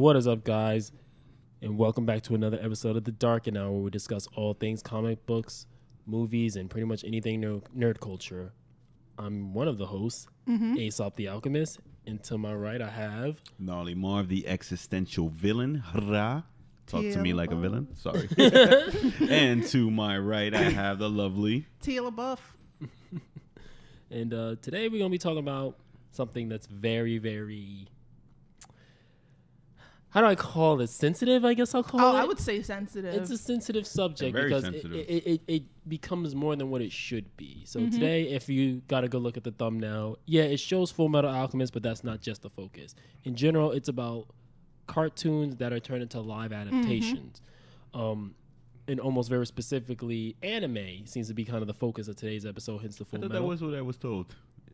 What is up, guys? And welcome back to another episode of the Darkened Hour, where we discuss all things comic books, movies, and pretty much anything nerd culture. I'm one of the hosts, Aesop the Alchemist, and to my right I have... Gnarly Marv, the existential villain. Hurrah. Talk to me like a villain. Sorry. And to my right I have the lovely... Tia LaBeouf. And today we're going to be talking about something that's very, very... How do I call it? Sensitive, I guess I'll call it. I would say sensitive. It's a sensitive subject because it becomes more than what it should be. So today, if you got a good look at the thumbnail, yeah, it shows Full Metal Alchemist, but that's not just the focus. In general, it's about cartoons that are turned into live adaptations. And almost very specifically, anime seems to be kind of the focus of today's episode, hence the Full Metal. That was what I was told.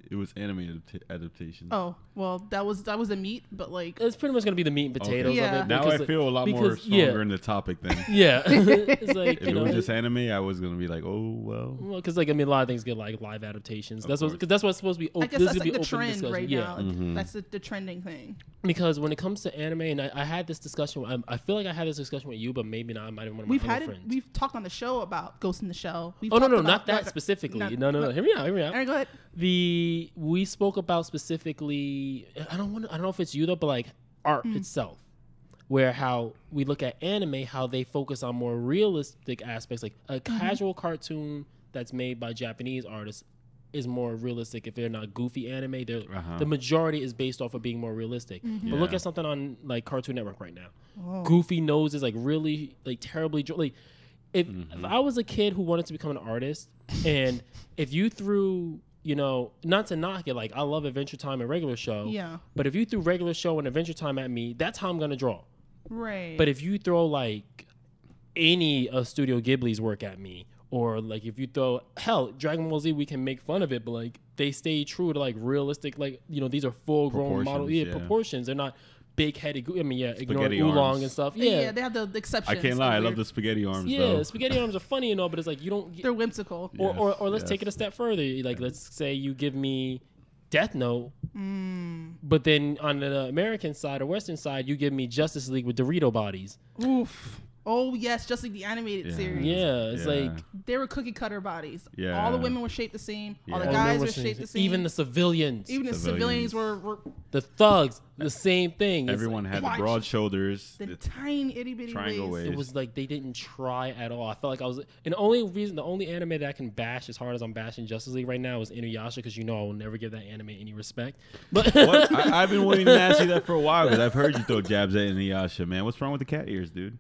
It was anime adaptation. Oh, well, that was the meat, but like... It's pretty much going to be the meat and potatoes okay. of it. Now I feel a lot more stronger in the topic then. Yeah. It's like, if it was just anime, I was going to be like, oh, well. Well, because like, I mean, a lot of things get like live adaptations. That's what's supposed to be open. I guess this that's is like the open trend discussion. right now. Like, that's the trending thing. Because when it comes to anime, and I had this discussion, I feel like I had this discussion with you, but maybe not. I might have one of my other friends. We've talked on the show about Ghost in the Shell. Not that specifically. No. Hear me out. All right, go ahead. We spoke about specifically. I don't know if it's you though, but like art itself, where how we look at anime, how they focus on more realistic aspects, like a casual cartoon that's made by Japanese artists is more realistic. If they're not goofy anime, the majority is based off of being more realistic. But look at something on like Cartoon Network right now. Goofy noses, like really like terribly like. If I was a kid who wanted to become an artist, and if you threw, you know, not to knock it, like I love Adventure Time and Regular Show, but if you threw Regular Show and Adventure Time at me, that's how I'm gonna draw. Right. But if you throw like any of Studio Ghibli's work at me, or like if you throw Dragon Ball Z, we can make fun of it, but like they stay true to like realistic, like, you know, these are full grown model proportions. They're not big headed. I mean, ignore oolong and stuff. Yeah, they have the exceptions. I can't lie, I love the spaghetti arms. Though. Spaghetti arms are funny and all, but it's like you don't. They're whimsical. Or let's take it a step further. Like let's say you give me Death Note, but then on the American side or Western side, you give me Justice League with Dorito bodies. Oof. Oh yes, just like the animated series. Yeah, it's like they were cookie cutter bodies. Yeah, all the women were shaped the same. All the guys were shaped the same. Even the civilians. Even the civilians were the thugs. The same thing. Everyone had the broad shoulders, the tiny itty bitty triangle waist. It was like they didn't try at all. I felt like I was. And the only anime that I can bash as hard as I'm bashing Justice League right now is Inuyasha, because you know I will never give that anime any respect. But I've been waiting to ask you that for a while because I've heard you throw jabs at Inuyasha, man. What's wrong with the cat ears, dude?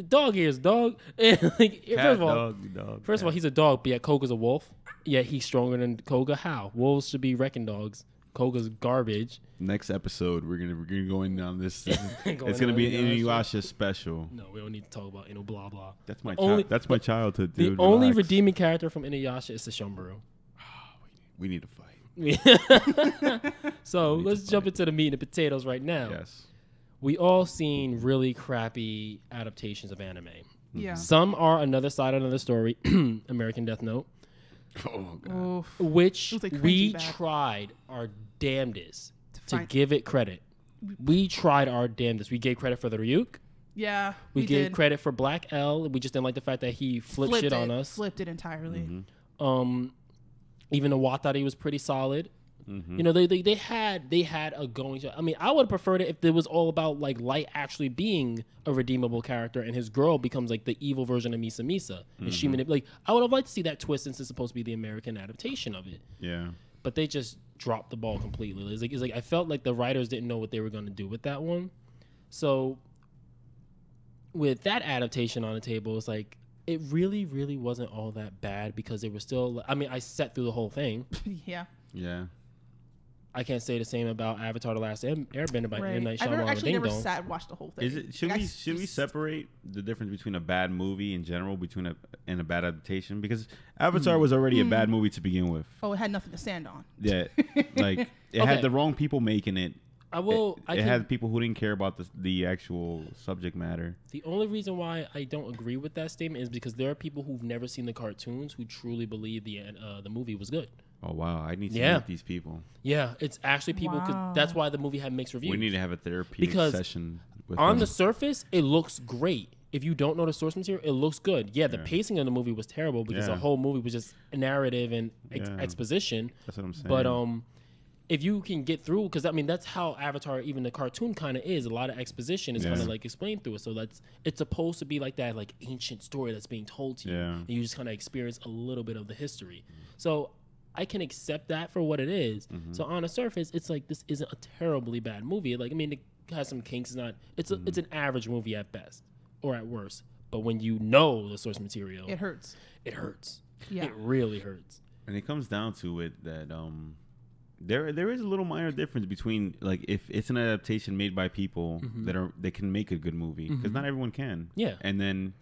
Dog ears, dog. And like, cat, first of all, he's a dog, but yet Koga's a wolf. Yet he's stronger than Koga. How? Wolves should be wrecking dogs. Koga's garbage. Next episode, we're gonna go in on this. It's gonna be an Inuyasha special. No, we don't need to talk about blah blah. That's my that's my childhood, dude. The only redeeming character from Inuyasha is Sesshomaru. We need to fight. So let's jump into the meat and the potatoes right now. Yes. We all seen really crappy adaptations of anime. Yeah. Some are another side, another story. American Death Note. Oh, God. Which we tried our damnedest to give it credit. We tried our damnedest. We gave credit for the Ryuk. Yeah, we gave credit for Black L. We just didn't like the fact that he flipped shit on us. Flipped it entirely. Even the Watari was pretty solid. You know, they had a going show. I mean, I would have preferred it if it was all about like Light actually being a redeemable character and his girl becomes like the evil version of Misa Misa. And she like I would have liked to see that twist since it's supposed to be the American adaptation of it. Yeah. But they just dropped the ball completely. It's like I felt like the writers didn't know what they were going to do with that one. So with that adaptation on the table, it's like it really, really wasn't all that bad because they were still. I mean, I sat through the whole thing. Yeah. I can't say the same about Avatar: The Last Airbender by M. Night Shyamalan. I've actually never sat and watched the whole thing. Is it should we separate the difference between a bad movie in general and a bad adaptation? Because Avatar was already a bad movie to begin with. Oh, it had nothing to stand on. Yeah, like it had the wrong people making it. It had people who didn't care about the actual subject matter. The only reason why I don't agree with that statement is because there are people who've never seen the cartoons who truly believe the movie was good. Oh, wow. I need to meet these people. Yeah, it's actually people. That's why the movie had mixed reviews. We need to have a therapeutic session. On the surface, it looks great. If you don't know the source material, it looks good. Yeah, the pacing of the movie was terrible because the whole movie was just narrative and exposition. That's what I'm saying. But if you can get through, because I mean that's how Avatar, even the cartoon, kind of is. A lot of exposition is kind of like explained through it. So it's supposed to be like that, like ancient story that's being told to you, and you just kind of experience a little bit of the history. So I can accept that for what it is. So on the surface, it's like this isn't a terribly bad movie. Like I mean, it has some kinks. It's an average movie at best. Or at worst. But when you know the source material, it hurts. It hurts. Yeah. It really hurts. And it comes down to it that there is a little minor difference between like if it's an adaptation made by people that can make a good movie, because not everyone can. Yeah. And then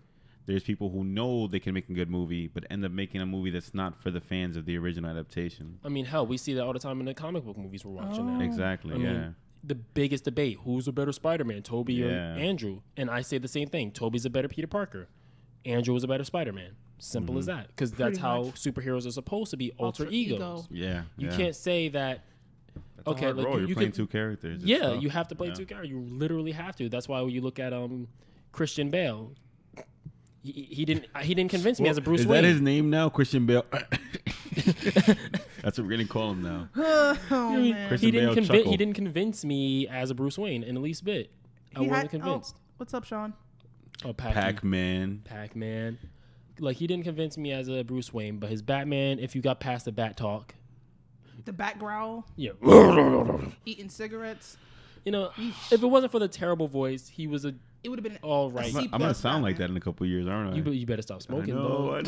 there's people who know they can make a good movie but end up making a movie that's not for the fans of the original adaptation. I mean, hell, we see that all the time in the comic book movies we're watching now. Exactly. I mean, the biggest debate, who's a better Spider-Man, Tobey or Andrew? And I say the same thing. Tobey's a better Peter Parker. Andrew is a better Spider-Man. Simple as that. Because that's how superheroes are supposed to be, alter egos. Yeah. You can't say that, that's okay, like you're playing two characters. Yeah, you have to play two characters. You literally have to. That's why when you look at Christian Bale, he didn't convince me as a Bruce Wayne. Is that his name now, Christian Bale? That's what we're gonna call him now. Man. He didn't convince me as a Bruce Wayne in the least bit. I wasn't convinced. What's up, Sean? Oh, Pac-Man. Like he didn't convince me as a Bruce Wayne, but his Batman, if you got past the bat talk, the bat growl, eating cigarettes. You know, if it wasn't for the terrible voice, it would have been all right. I'm gonna sound like that in a couple of years, aren't I? You better stop smoking. I know.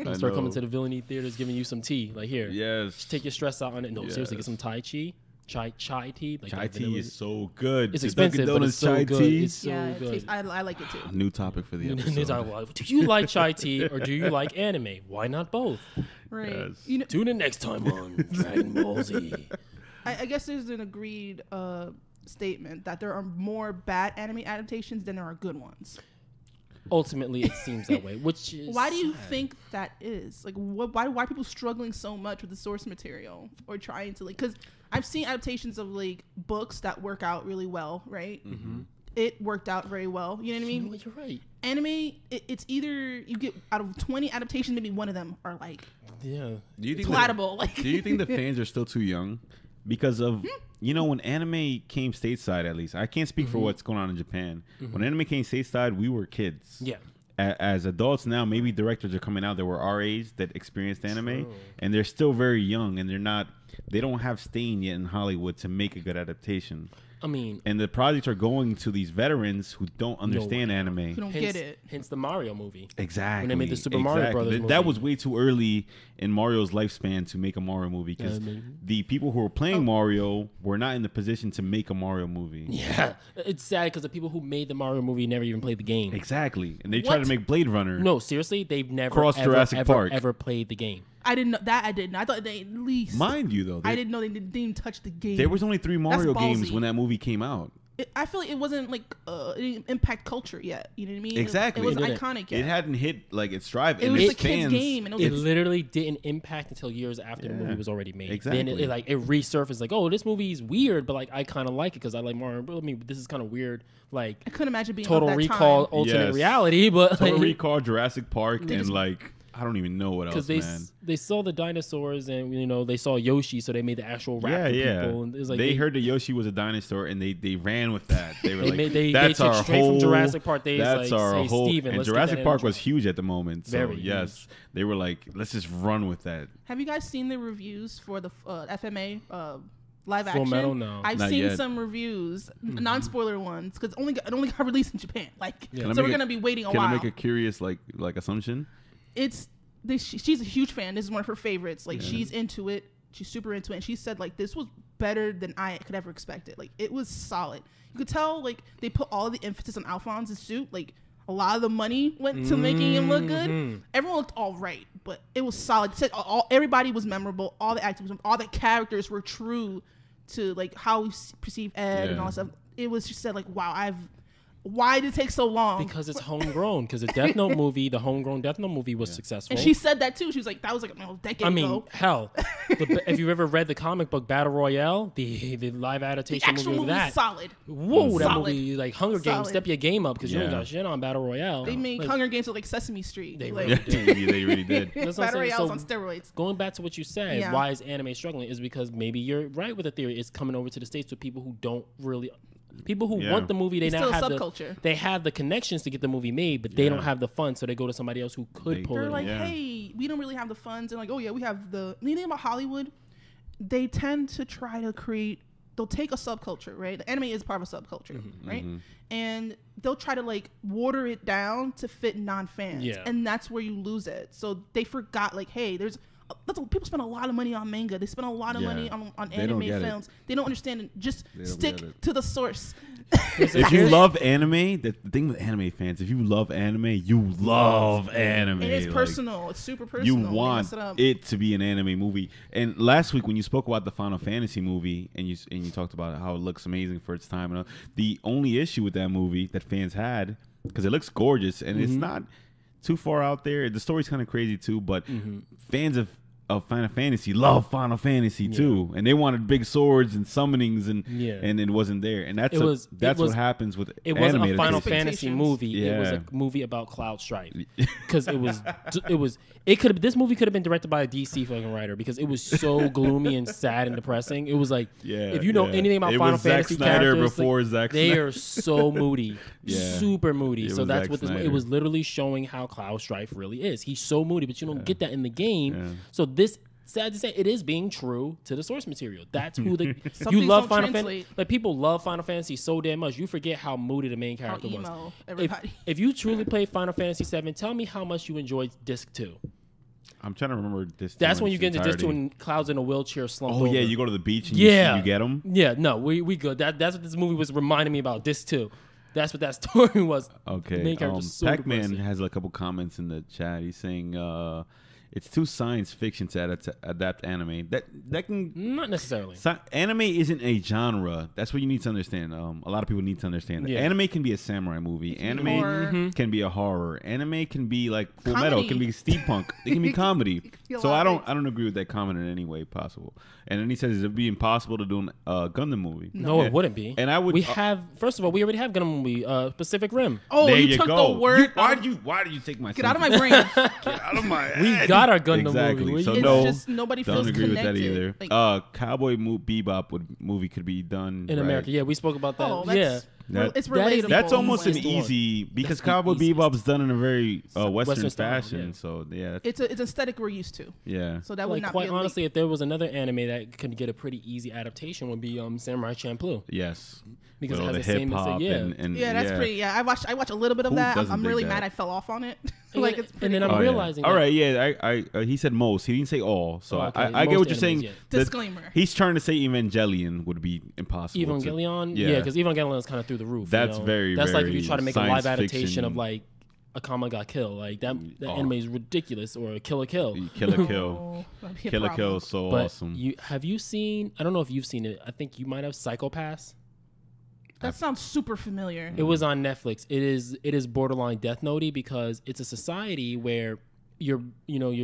I start coming to the villainy theaters, giving you some tea, like here. Yes. Just take your stress out on it. No, seriously, get some chai tea. Chai tea. Like chai tea is so good. It's expensive, but it's so good. It's so good. I like it too. New topic for the episode. Do you like chai tea or do you like anime? Why not both? Right. Yes. Tune in next time on Dragon Ball Z. I guess there's an agreed statement that there are more bad anime adaptations than there are good ones. Ultimately, it seems that way. Which is why do you think that is? Like, why are people struggling so much with the source material or trying to because I've seen adaptations of like books that work out really well, right? Mm-hmm. It worked out very well. You know what I mean? You're right. Anime, it's either you get out of 20 adaptations, maybe one of them are like palatable. Do you think the fans are still too young? Because of, when anime came stateside, at least, I can't speak for what's going on in Japan. When anime came stateside, we were kids. Yeah. As adults now, maybe directors are coming out that were our age that experienced anime, and they're still very young, and they don't have staying yet in Hollywood to make a good adaptation. I mean, and the projects are going to these veterans who don't understand anime. Who don't get it. Hence the Mario movie. Exactly. When they made the Super Mario Brothers movie. That was way too early in Mario's lifespan to make a Mario movie because the people who were playing Mario were not in the position to make a Mario movie. Yeah. It's sad because the people who made the Mario movie never even played the game. Exactly. And they tried to make Blade Runner. No, seriously, they've never ever played the game. I didn't know that. I didn't. I thought they at least. Mind you, though. I didn't know they didn't even touch the game. There was only 3 Mario games when that movie came out. I feel like it wasn't like it didn't impact culture yet. You know what I mean? Exactly. It wasn't iconic yet. It hadn't hit like its stride. It was a kid's game. And it literally didn't impact until years after the movie was already made. Exactly. Then it resurfaced like, oh, this movie is weird, but like I kind of like it because I like Mario. I mean, this is kind of weird. Like I couldn't imagine being Total of that Recall, time. alternate reality, but Total Recall, Jurassic Park, and like. I don't even know what else, man. They saw the dinosaurs and, they saw Yoshi, so they made the actual raptor people. And it was like they heard that Yoshi was a dinosaur, and they ran with that. They were that's our whole... straight from Jurassic Park. That's our whole... Steven, and Jurassic Park was huge at the moment. So, Very yes. huge. They were like, let's just run with that. Have you guys seen the reviews for the FMA live Full action? Metal? No. I've seen some reviews, non-spoiler ones, because it only got released in Japan. So we're going to be waiting a while. Can I make a curious like assumption? She's a huge fan. This is one of her favorites. Like she's into it. She's super into it. And she said like this was better than I could ever expect it. Like it was solid. You could tell like they put all the emphasis on Alphonse's suit. Like a lot of the money went to making him look good. Everyone looked all right, but it was solid. It said everybody was memorable. All the actors, all the characters were true to like how we perceive Ed and all that stuff. It was just said like wow, Why did it take so long? Because it's homegrown. Because the Death Note movie, the homegrown Death Note movie was successful. And she said that too. She was like, that was like a decade ago. I mean, hell, if you've ever read the comic book Battle Royale, the live adaptation movie of that, was solid. Whoa, that Solid. movie, like Hunger Games, Solid. step your game up because you ain't got shit on Battle Royale. They made Like, Hunger Games look like Sesame Street. They like, really did. They really did. That's what I'm Battle saying. Royale's So on steroids. going back to what you said, Yeah. why is anime struggling? Is because maybe you're right with the theory. It's coming over to the States with people who don't really. People who want the movie, they It's now still a have subculture. they have the connections to get the movie made, but they don't have the funds, so they go to somebody else who could pull They're it like, off. hey, we don't really have the funds. And like, oh yeah, we have the. The thing about Hollywood, they tend to try to create. They'll take a subculture, right? The anime is part of a subculture, right? And they'll try to like water it down to fit non-fans, and that's where you lose it. So they forgot, like, hey, people spend a lot of money on manga. They spend a lot of money on anime films. They don't understand it. Just stick to the source. If you love anime, the thing with anime fans, if you love anime, you love anime. And it's like, personal. It's super personal. You want it to be an anime movie. And last week when you spoke about the Final Fantasy movie and you talked about how it looks amazing for its time, and the only issue with that movie that fans had, because it looks gorgeous and it's not too far out there. The story's kind of crazy too, but fans of Final Fantasy love Final Fantasy too, and they wanted big swords and summonings, and it wasn't there, and that's what happens with it anime. wasn't a Final Fantasy movie. It was a movie about Cloud Strife because this movie could have been directed by a DC fucking writer because it was so gloomy and sad and depressing. It was like if you know anything about Final Fantasy characters, before Zack they Snyder. are so moody, super moody. So that's Zack what this. Snyder. It was literally showing how Cloud Strife really is. He's so moody, but you don't get that in the game. So this, sad to say, it is being true to the source material. That's who you love Final Fantasy. Like, people love Final Fantasy so damn much, you forget how moody the main character was. If you truly played Final Fantasy 7, tell me how much you enjoyed Disc 2. I'm trying to remember this. That's when you get into Disc 2 and Cloud's in a wheelchair slumped over. Oh yeah, you go to the beach and you get him. Yeah, no, we good. That's what this movie was reminding me about. Disc 2. That's what that story was. Okay. So Pac-Man depressing. has a couple comments in the chat. He's saying it's too science fiction to adapt anime. That can not necessarily. Anime isn't a genre. That's what you need to understand. A lot of people need to understand. Yeah. Anime can be a samurai movie. Anime can be a horror. Anime can be like Full Metal. It can be steampunk. It can be comedy. So I don't agree with that comment in any way possible. And then he says it'd be impossible to do a Gundam movie. No, it wouldn't be. And I would. First of all, we already have Gundam movie, Pacific Rim. Oh, there you took go. the word. Why did you take my? Get out of my brain. Get out of my head. We got our Gundam exactly. movie. So It's no, just nobody don't feels agree connected. with that either. Like, Cowboy Bebop movie could be done in America. Yeah, we spoke about that. oh, Yeah. it's that is- relatable. That's almost an Easiest one. easy because That's the Cowboy easiest. Bebop's done in a very Western style, fashion. yeah. So yeah, It's aesthetic we're used to. yeah. So that would Like, not quite be a honestly, if there was another anime that could get a pretty easy adaptation, would be Samurai Champloo. Yes, Because with it all has the the same hip hop message, and Yeah, that's pretty. Yeah, I watched a little bit of Who that. doesn't I'm dig really that? mad I fell off on it. And Like, then- it's and pretty. then I'm Oh, yeah. realizing. All that- right, yeah. He said most. He didn't say all. So Oh, okay. I get Most what you're animes, saying. yeah. that Disclaimer. He's trying to say Evangelion would be impossible. Evangelion, yeah. because Evangelion is kind of through the roof. That's you know? very, That's like if very you try to make a science live adaptation fiction. of like Akama Got Killed, like that anime is ridiculous, or Kill a Kill. Kill a Kill. Oh, that'd be a Kill a problem. Kill is so But awesome. have you seen? I don't know if you've seen it. I think you might have Psychopaths. That sounds super familiar. It was on Netflix. It is borderline Death Note-y because it's a society where your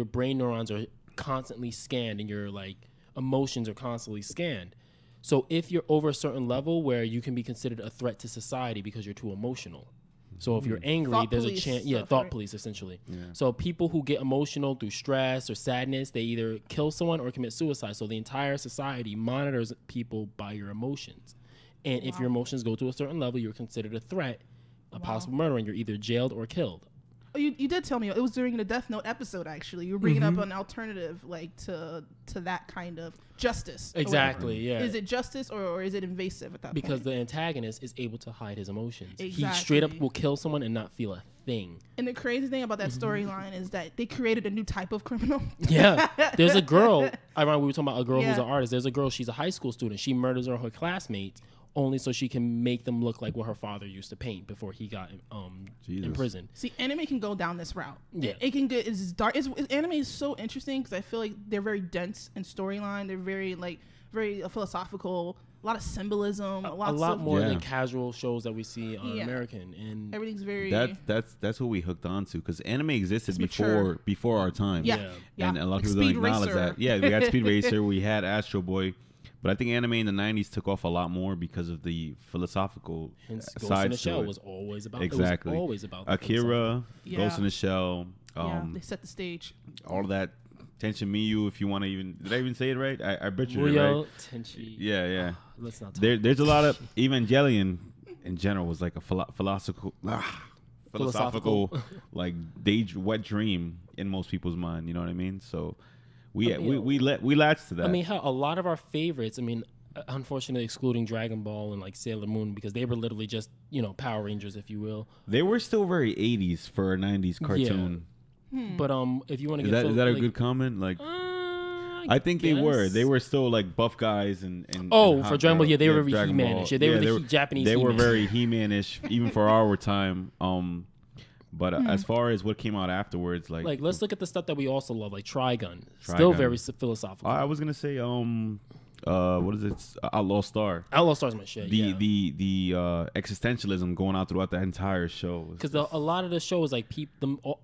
brain neurons are constantly scanned and your like emotions are constantly scanned. So if you're over a certain level where you can be considered a threat to society because you're too emotional. So if you're angry, Thought there's a police chance. stuff, Thought right? police essentially. So people who get emotional through stress or sadness, they either kill someone or commit suicide. So the entire society monitors people by your emotions. And if your emotions go to a certain level, you're considered a threat, a possible murder, and you're either jailed or killed. Oh, you did tell me it was during the Death Note episode. Actually, you were bringing up an alternative, like to that kind of justice. or Exactly, whatever. yeah. Is it justice or is it invasive at that Because point? the antagonist is able to hide his emotions. He Exactly. straight up will kill someone and not feel a thing. And the crazy thing about that storyline is that they created a new type of criminal. Yeah. There's a girl, we were talking about a girl who's Yeah. an artist. There's a girl, she's a high school student. She murders all her classmates only so she can make them look like what her father used to paint before he got Jesus. imprisoned. See, anime can go down this route. Yeah. It can get it's dark. Anime is so interesting because I feel like they're very dense in storyline. They're very very philosophical. a lot of symbolism, a lot of, more Yeah. than casual shows that we see on Yeah. American. And everything's very That's what we hooked on to, because anime existed It's mature. before our time. yeah. Yeah. And a lot of Like people don't Speed acknowledge Racer. that. Yeah, we had Speed Racer, we had Astro Boy, but I think anime in the '90s took off a lot more because of the philosophical hence Ghost in sides the to Shell it. was always about Exactly. It was always about the Akira, Yeah. Ghost in the Shell, Yeah, they set the stage. all of that. Tension Miyu, if you want to even, did I even say it right? I butchered it, Muyo, right? Tenchi. Yeah, yeah. Let's not talk. There's a lot of Evangelion in general was like a philosophical, like wet dream in most people's mind. You know what I mean? So we latched to that. I mean, how a lot of our favorites. I mean, unfortunately, excluding Dragon Ball and like Sailor Moon, because they were literally just Power Rangers, if you will. they were still very '80s for a '90s cartoon. But if you want to Is get that a good comment? Like, I think they were. guess. They were still like buff guys and Oh, and for hot Dragon Ball, girls. yeah, they were very Dragon He-Man-ish. Ball. Yeah, they were the Japanese They were He-Man. very He-Man-ish, even for our time. But as far as what came out afterwards, like let's look at the stuff that we also love, like Trigun. Still Trigun. very philosophical. I was gonna say, what is it? Outlaw Star. Outlaw Star's my shit. The existentialism going out throughout the entire show. Because a lot of the show is like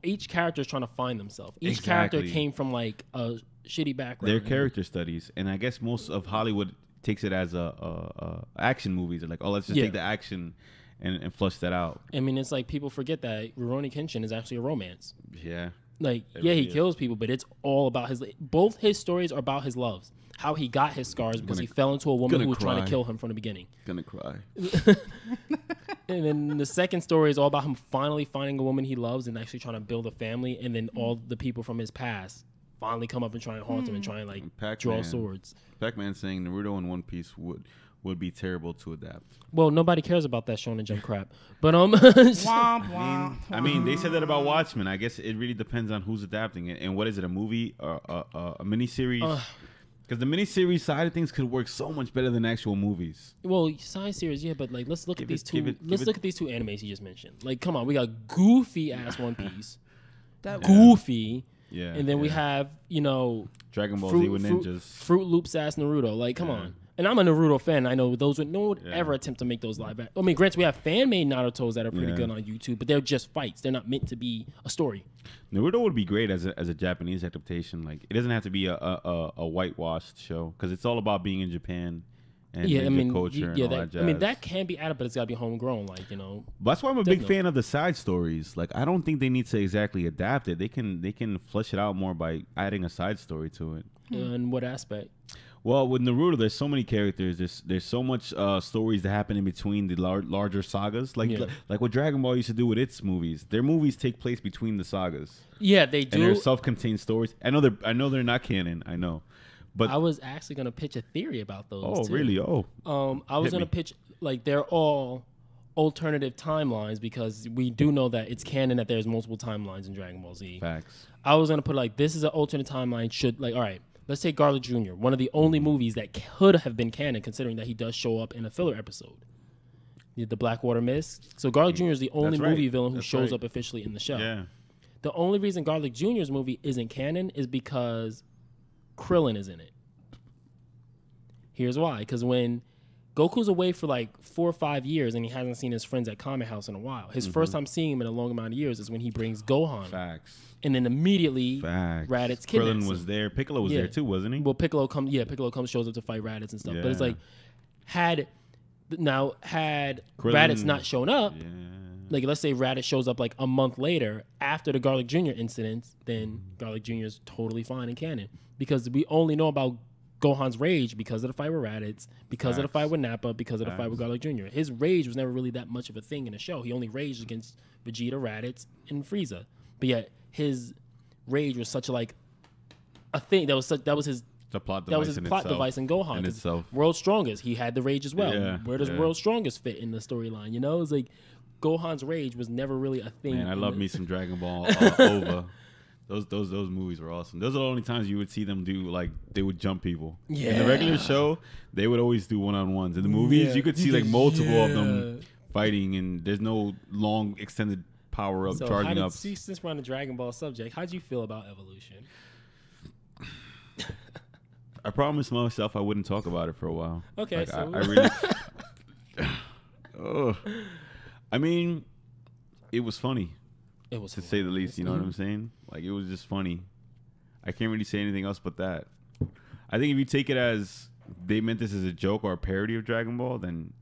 each character is trying to find themselves. Each character Exactly. came from like a shitty background. Their character studies, and I guess most of Hollywood takes it as action movies. They're like, oh, let's just take the action and flush that out. I mean, it's like people forget that Rurouni Kenshin is actually a romance. Yeah. Like, It yeah, really he is. kills people, but it's all about both his stories are about his loves. How he got his scars because he fell into a woman who was trying to kill him from the beginning. Gonna cry. And then the second story is all about him finally finding a woman he loves and actually trying to build a family. And then all the people from his past finally come up and try and haunt him and try and like draw Pac-Man. swords. Pac-Man saying Naruto and One Piece would be terrible to adapt. Well, nobody cares about that Shonen Jump crap. But Womp, womp, I mean, they said that about Watchmen. I guess it really depends on who's adapting it and what is it, a movie or a miniseries? Because the miniseries side of things could work so much better than actual movies. well, science series, yeah, but like let's look at these two. Let's give look at these two animes you just mentioned. Like, come on, we got goofy ass One Piece, That goofy, Yeah. and then we yeah. have Dragon Ball Z with ninjas. Fruit Loops ass Naruto. Like, come Yeah. on. And I'm a Naruto fan. I know those would no one Yeah. ever attempt to make those live. I mean, granted, we have fan made Naruto's that are pretty Yeah. good on YouTube, but they're just fights. They're not meant to be a story. Naruto would be great as a Japanese adaptation. Like, it doesn't have to be a whitewashed show, because it's all about being in Japan and Yeah, I mean, culture and yeah, all that jazz. I mean that can be added, but it's got to be homegrown. Like But that's why I'm a big Definitely. fan of the side stories. Like, I don't think they need to exactly adapt it. They can flesh it out more by adding a side story to it. in what aspect? Well, with Naruto, there's so many characters. There's so much stories that happen in between the larger sagas. Like Yeah. like what Dragon Ball used to do with its movies. Their movies take place between the sagas, Yeah, they and do. they're self-contained stories. I know they're not canon. I know, but I was actually gonna pitch a theory about those. too. really? Oh, I was Hit gonna me. pitch like they're all alternative timelines because we do know that it's canon that there's multiple timelines in Dragon Ball Z. facts. I was gonna put like this is an alternate timeline. Should like all right. Let's take Garlic Jr., one of the only movies that could have been canon, considering that he does show up in a filler episode. The Blackwater Mist. So Garlic Jr. is the only That's right. movie villain who That's shows right. up officially in the show. Yeah, The only reason Garlic Jr.'s movie isn't canon is because Krillin is in it. Here's why. Because when Goku's away for like 4 or 5 years and he hasn't seen his friends at Kame House in a while, his first time seeing him in a long amount of years is when he brings Gohan. facts. And then immediately Facts. Raditz kidnaps Krillin was him. there. Piccolo was Yeah. there too, wasn't he? Well, Piccolo comes, shows up to fight Raditz and stuff. But it's Yeah. like, had Krillin- Raditz not shown up, Yeah. like let's say Raditz shows up like a month later after the Garlic Jr. incident, then Garlic Jr. is totally fine in canon because we only know about Gohan's rage because of the fight with Raditz, because of the Facts. fight with Nappa, because of the fight with Facts. Garlic Jr. His rage was never really that much of a thing in the show. He only raged against Vegeta, Raditz, and Frieza. But yet his rage was such like a thing that was his The plot device that was his in plot itself. device in Gohan. In 'Cause itself. World's Strongest, he had the rage as well. Yeah, Where does yeah. World's Strongest fit in the storyline? You know, it's like Gohan's rage was never really a thing. Man, I in love the- me some Dragon Ball OVA. Those movies were awesome. Those are the only times you would see them do, like, they would jump people. In the regular Yeah. show, they would always do one-on-ones. In the movies, Yeah. you could see like multiple of them Yeah. fighting, and there's no long extended power up So charging up. since we're on the Dragon Ball subject, how'd you feel about evolution? I promised myself I wouldn't talk about it for a while. Okay, like, so I really. I mean, it was funny. it was To say the least, you know what I'm saying? Like, it was just funny. I can't really say anything else but that. I think if you take it as they meant this as a joke or a parody of Dragon Ball, then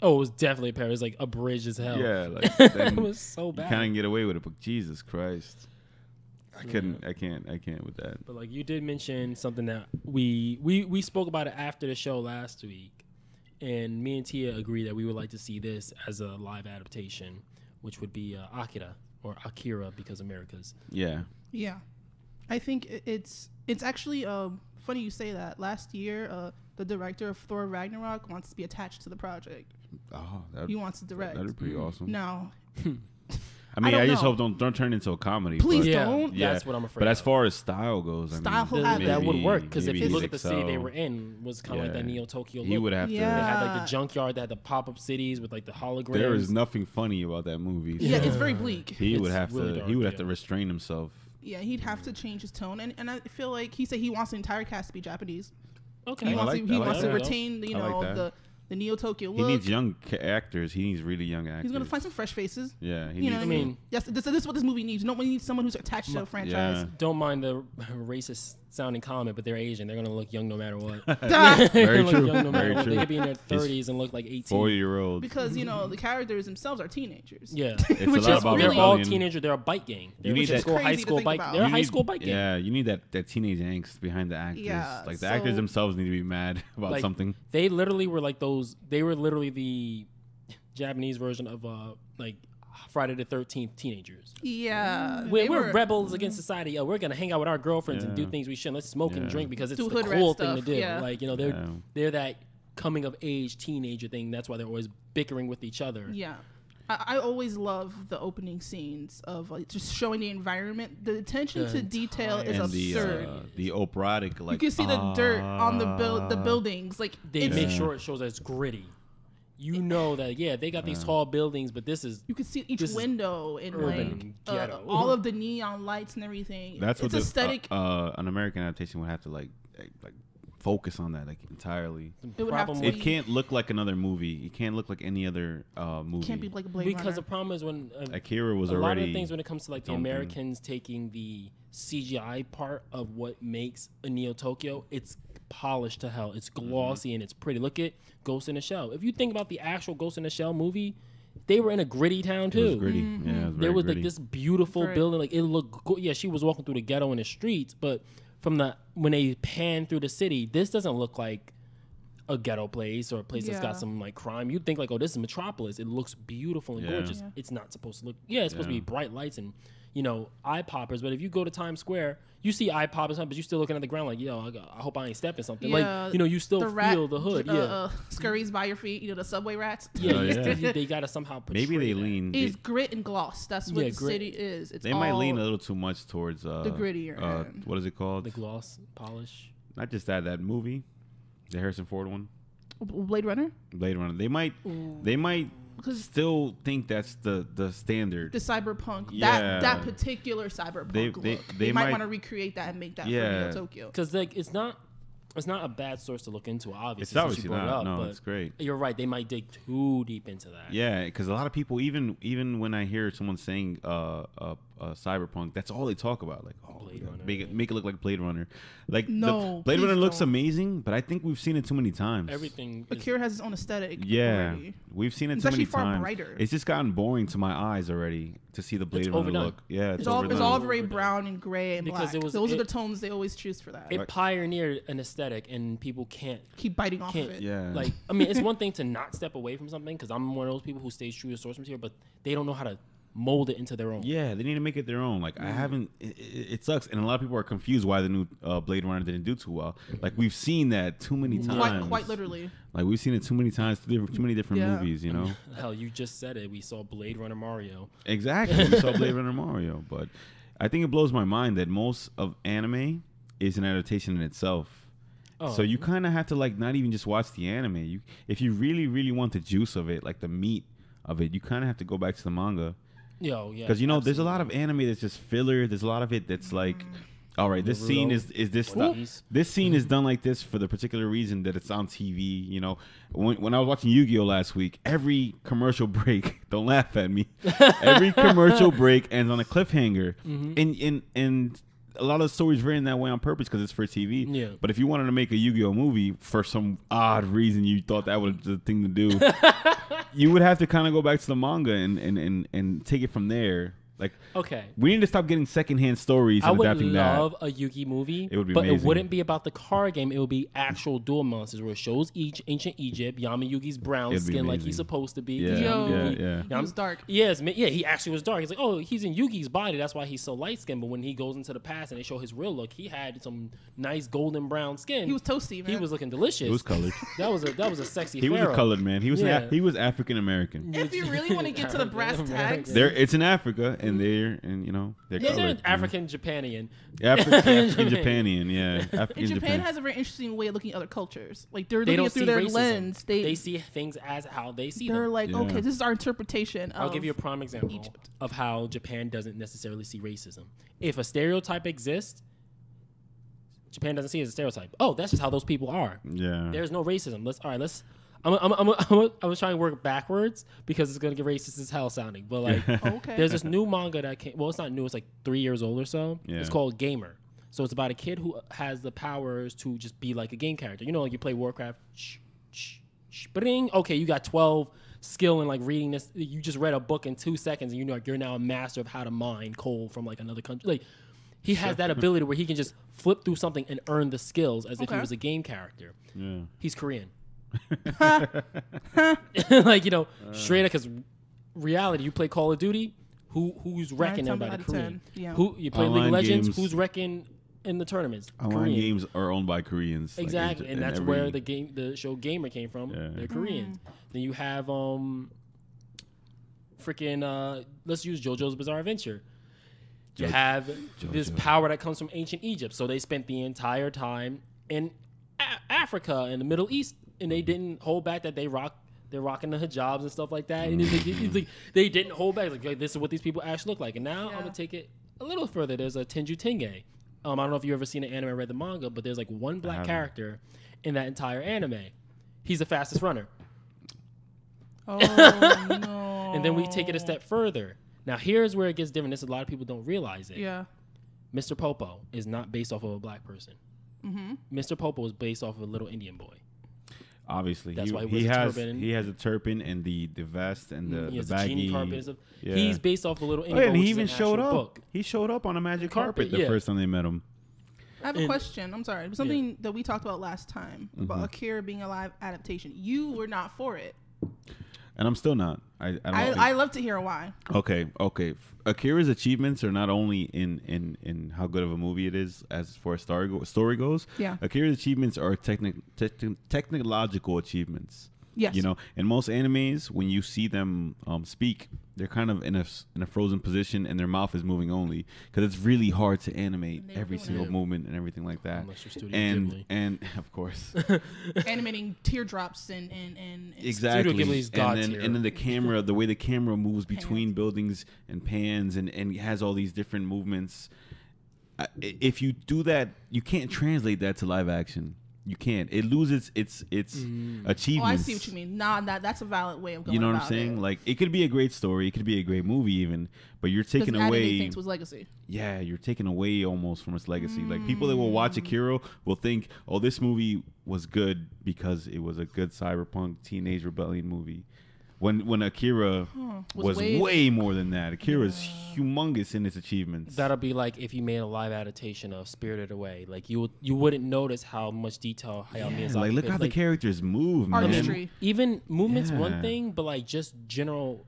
Oh, it was definitely a parody. It was like abridged as hell. yeah, like it then was so you bad. can't get away with it. But Jesus Christ, I can't with that. But like you did mention something that we spoke about it after the show last week, and me and Tia agree that we would like to see this as a live adaptation, which would be Akira because America's. Yeah. Yeah, I think it's actually funny you say that. Last year, the director of Thor Ragnarok wants to be attached to the project. Oh, He wants to direct. That'd be pretty awesome. No, I mean, don't I just know. hope don't turn into a comedy. Please but, Yeah, don't. that's what I'm afraid. But as of. far as style goes, Style, I mean, he'll have that would maybe- work because if maybe you he'd look at the city they excel. were in, was kind of like that Neo Tokyo He look. would have to. They had like Yeah. the junkyard that had the pop up cities with like the holograms. There is nothing funny about that movie. yeah, so it's very bleak. He would It's have really to. dark, He would have yeah. to restrain himself. Yeah, he'd have to change his tone, and I feel like he said he wants the entire cast to be Japanese. Okay, He I wants like- to, I he like wants to that. retain I like that. the Neo Tokyo He look. needs young actors. He needs really young actors. He's gonna find some fresh faces. Yeah, he You know needs. what I I mean? mean- Yes, this is what this movie needs. You don't need someone who's attached to a franchise. Yeah. Don't mind the racist sounding comment, but they're Asian. They're gonna look young no matter what. Duh. Very Look true. young no matter Very what. true. They could be in their 30s and look like 18. 4-year-old. Because the characters themselves are teenagers. Yeah, It's a Which lot is about they're really all rebellion. teenagers. They're a bike gang. They're You need a that- school, high Crazy to school think bike. about. They're a You high need- school bike gang. Yeah, you need that teenage angst behind the actors. Yeah, Like the so- actors themselves need to be mad about Like, something. They literally were like those. They were literally the Japanese version of like Friday the 13th teenagers. Yeah, We're rebels against society. Oh, we're gonna hang out with our girlfriends and do Yeah. things we shouldn't. Let's smoke and Yeah. drink because it's Do the hood rat cool thing to stuff, do. yeah. Like they're that coming of age teenager thing. That's why they're always bickering with each other. Yeah. I always love the opening scenes of just showing the environment. The attention The to detail is And absurd. the operatic, like You can see the dirt on the buildings. Like They it's, make sure it shows that it's gritty. You know that they got these tall buildings, but this is you can see each this is window and urban like ghetto. all of the neon lights and everything. That's what it's aesthetic. an American adaptation would have to like focus on that like entirely. It would have to problem be- It can't look like another movie. It can't look like any other movie. can't be like a Blade because Runner. the problem is when Akira was a lot already of the things when it comes to like the something. Americans taking the CGI part of what makes a Neo Tokyo, it's polished to hell. It's glossy and it's pretty. Look at Ghost in the Shell. If you think about the actual Ghost in the Shell movie, they were in a gritty town It too. was gritty. Yeah, it was There very was gritty. like this beautiful Right. building. Like it looked. Yeah, she was walking through the ghetto in the streets, but from when they pan through the city, this doesn't look like a ghetto place or a place that's Yeah. got some like crime. You'd think like, oh, this is Metropolis. It looks beautiful and Yeah. gorgeous. Yeah. It's not supposed to look. Yeah, it's supposed to be Yeah. bright lights and eye poppers. But if you go to Times Square, you see eye poppers, but you're still looking at the ground like, yo, I hope I ain't stepping something. Yeah, Like you still the rat feel the hood. Yeah, scurries by your feet. The subway rats. yeah. Oh, yeah. They gotta somehow portray Maybe they that. lean. It's grit and gloss. That's what Yeah, the grit. city is. It's They all might lean a little too much towards the grittier end. what is it called? the gloss polish. Not just that movie, the Harrison Ford one, Blade Runner. Blade Runner. They might Because still think that's the standard. the cyberpunk, Yeah. that particular cyberpunk They- look, they they might might- want to recreate that and make that Yeah. for Neo Tokyo. Because like it's not a bad source to look into. Obviously, It's since you obviously brought it not. up, No, but it's great. you're right. They might dig too deep into that. Yeah, because a lot of people, even when I hear someone saying cyberpunk, that's all they talk about. Like, oh, Blade Runner, make it look like Blade Runner. Like, No, the Blade please Runner looks don't. amazing, but I think we've seen it too many times. Everything. Is, Akira has its own aesthetic. Yeah, already. we've seen it It's too many actually far times. brighter. It's just gotten boring to my eyes already to see the Blade Runner overdone. look. Yeah, It's all overdone. very Overdone. brown and gray and Because black. it was- Those are it- the tones they always choose for that. it pioneered an aesthetic, and people can't. Keep biting off of it. Yeah, Like, I mean, it's one thing to not step away from something because I'm one of those people who stays true to source material, but they don't know how to mold it into their own. Yeah, they need to make it their own. Like I haven't. It sucks, and a lot of people are confused why the new Blade Runner didn't do too well. Like we've seen that too many times. Quite literally. Like we've seen it too many times, too many different Yeah. movies. You know. Hell, you just said it. We saw Blade Runner Mario. Exactly. We saw Blade Runner Mario, but I think it blows my mind that most of anime is an adaptation in itself. Oh. So you kind of have to like not even just watch the anime. If you really, really want the juice of it, like the meat of it, you kind of have to go back to the manga. Yo, yeah. Because there's a lot of absolutely. anime that's just filler. There's a lot of it that's like all right, this scene is this stuff. East. This scene is done like this for the particular reason that it's on TV. You know, when I was watching Yu-Gi-Oh last week, every commercial break, don't laugh at me, every commercial break ends on a cliffhanger, and a lot of the stories written that way on purpose because it's for TV. Yeah. But if you wanted to make a Yu-Gi-Oh movie for some odd reason, you thought that was the thing to do, you would have to kind of go back to the manga and take it from there. Like, okay, we need to stop getting secondhand stories and adapting that. I would love a Yu-Gi movie, It would be but amazing. it wouldn't be about the card game. It would be actual duel monsters where it shows each ancient Egypt, Yama-Yugi's brown It'd be skin like amazing. he's supposed to be. Yeah, Yo, yeah. he was dark. Yes, yeah, he actually was dark. He's like, oh, he's in Yugi's body. That's why he's so light skinned. But when he goes into the past and they show his real look, he had some nice golden brown skin. He was toasty, man. He was looking delicious. It was colored. That was a sexy. He was a pharaoh. colored man. He was Yeah. he was African American. If you really want to get to the brass tacks, It's in Africa, and they're they're Yeah, colored. they're African Japanian. African Japanian, yeah. African and Japan Japan. has a very interesting way of looking at other cultures. Like they're They looking don't it through see their racism. lens. They see things as how they see They're them. like, Yeah. okay, this is our interpretation. I'll give you a prime example Egypt. of how Japan doesn't necessarily see racism. If a stereotype exists, Japan doesn't see it as a stereotype. Oh, that's just how those people are. Yeah. There's no racism. I was trying to work backwards because it's gonna get racist as hell sounding. But like, Okay. there's this new manga that came. Well, it's not new. It's like 3 years old or so. Yeah. It's called Gamer. So it's about a kid who has the powers to just be like a game character. You know, like you play Warcraft. Bring. Okay, you got 12 skill in like reading this. You just read a book in 2 seconds, and you know like, you're now a master of how to mine coal from like another country. Like he has that ability where he can just flip through something and earn the skills as if he Okay. was a game character. Yeah. He's Korean. Like, straight up, because reality, you play Call of Duty, who's wrecking 9 everybody? out of Korean. 10, yeah. Who you play League Online of Legends? games. Who's wrecking in the tournaments? Online Korean. games are owned by Koreans. like, Exactly, and that's every- where the show Gamer came from. Yeah. They're Koreans. Then you have freaking let's use JoJo's Bizarre Adventure. You have this JoJo. power that comes from ancient Egypt. So they spent the entire time in Africa and the Middle East, and they didn't hold back that they're rocking the hijabs and stuff like that. And it's like they didn't hold back. Like, this is what these people actually look like. And now I'm gonna take it a little further. There's a Tenju Tenge. I don't know if you've ever seen an anime or read the manga, but there's like one black character in that entire anime. He's the fastest runner. Oh no! And then we take it a step further. Now here's where it gets different. This a lot of people don't realize it. Yeah. Mr. Popo is not based off of a black person. Mm-hmm. Mr. Popo is based off of a little Indian boy. Obviously, That's why he he wears a has turban. he has a turban and the vest and the He has baggy. a genie carpet and stuff. Yeah. He's based off a little Oh, Indian yeah, boy. and he which is even an showed actual up. book. He showed up on a magic Carpet, carpet the yeah. first time they met him. I have a And- question. I'm sorry. It was something that we talked about last time about Akira being a live adaptation. You were not for it. And I'm still not. I don't think- I love to hear why. Okay. Akira's achievements are not only in how good of a movie it is as far as story goes. Yeah. Akira's achievements are technological achievements. Yes. You know, in most animes, when you see them speak, they're kind of in a frozen position and their mouth is moving only because it's really hard to animate They every ruin single it. movement and everything like that. Unless you're Studio Ghibli. And of course, Animating teardrops and exactly. Ghibli is God and tier. then the camera, the way the camera moves between buildings and pans and it has all these different movements. If you do that, you can't translate that to live action. You can't. It loses its achievements. Oh, I see what you mean. Nah, that's a valid way of going. You know what I'm about saying? it. Like it could be a great story, it could be a great movie even, but you're taking Doesn't add away anything to his legacy. yeah, you're taking away almost from its legacy. Like people that will watch Akira will think, "Oh, this movie was good because it was a good cyberpunk teenage rebellion movie." When Akira was way more than that. Akira is humongous in its achievements. That'll be like if you made a live adaptation of Spirited Away. Like you wouldn't notice how much detail Hayao Miyazaki like look put. how the Like, characters move, man. Artistry. even movements one Yeah. thing, but like just general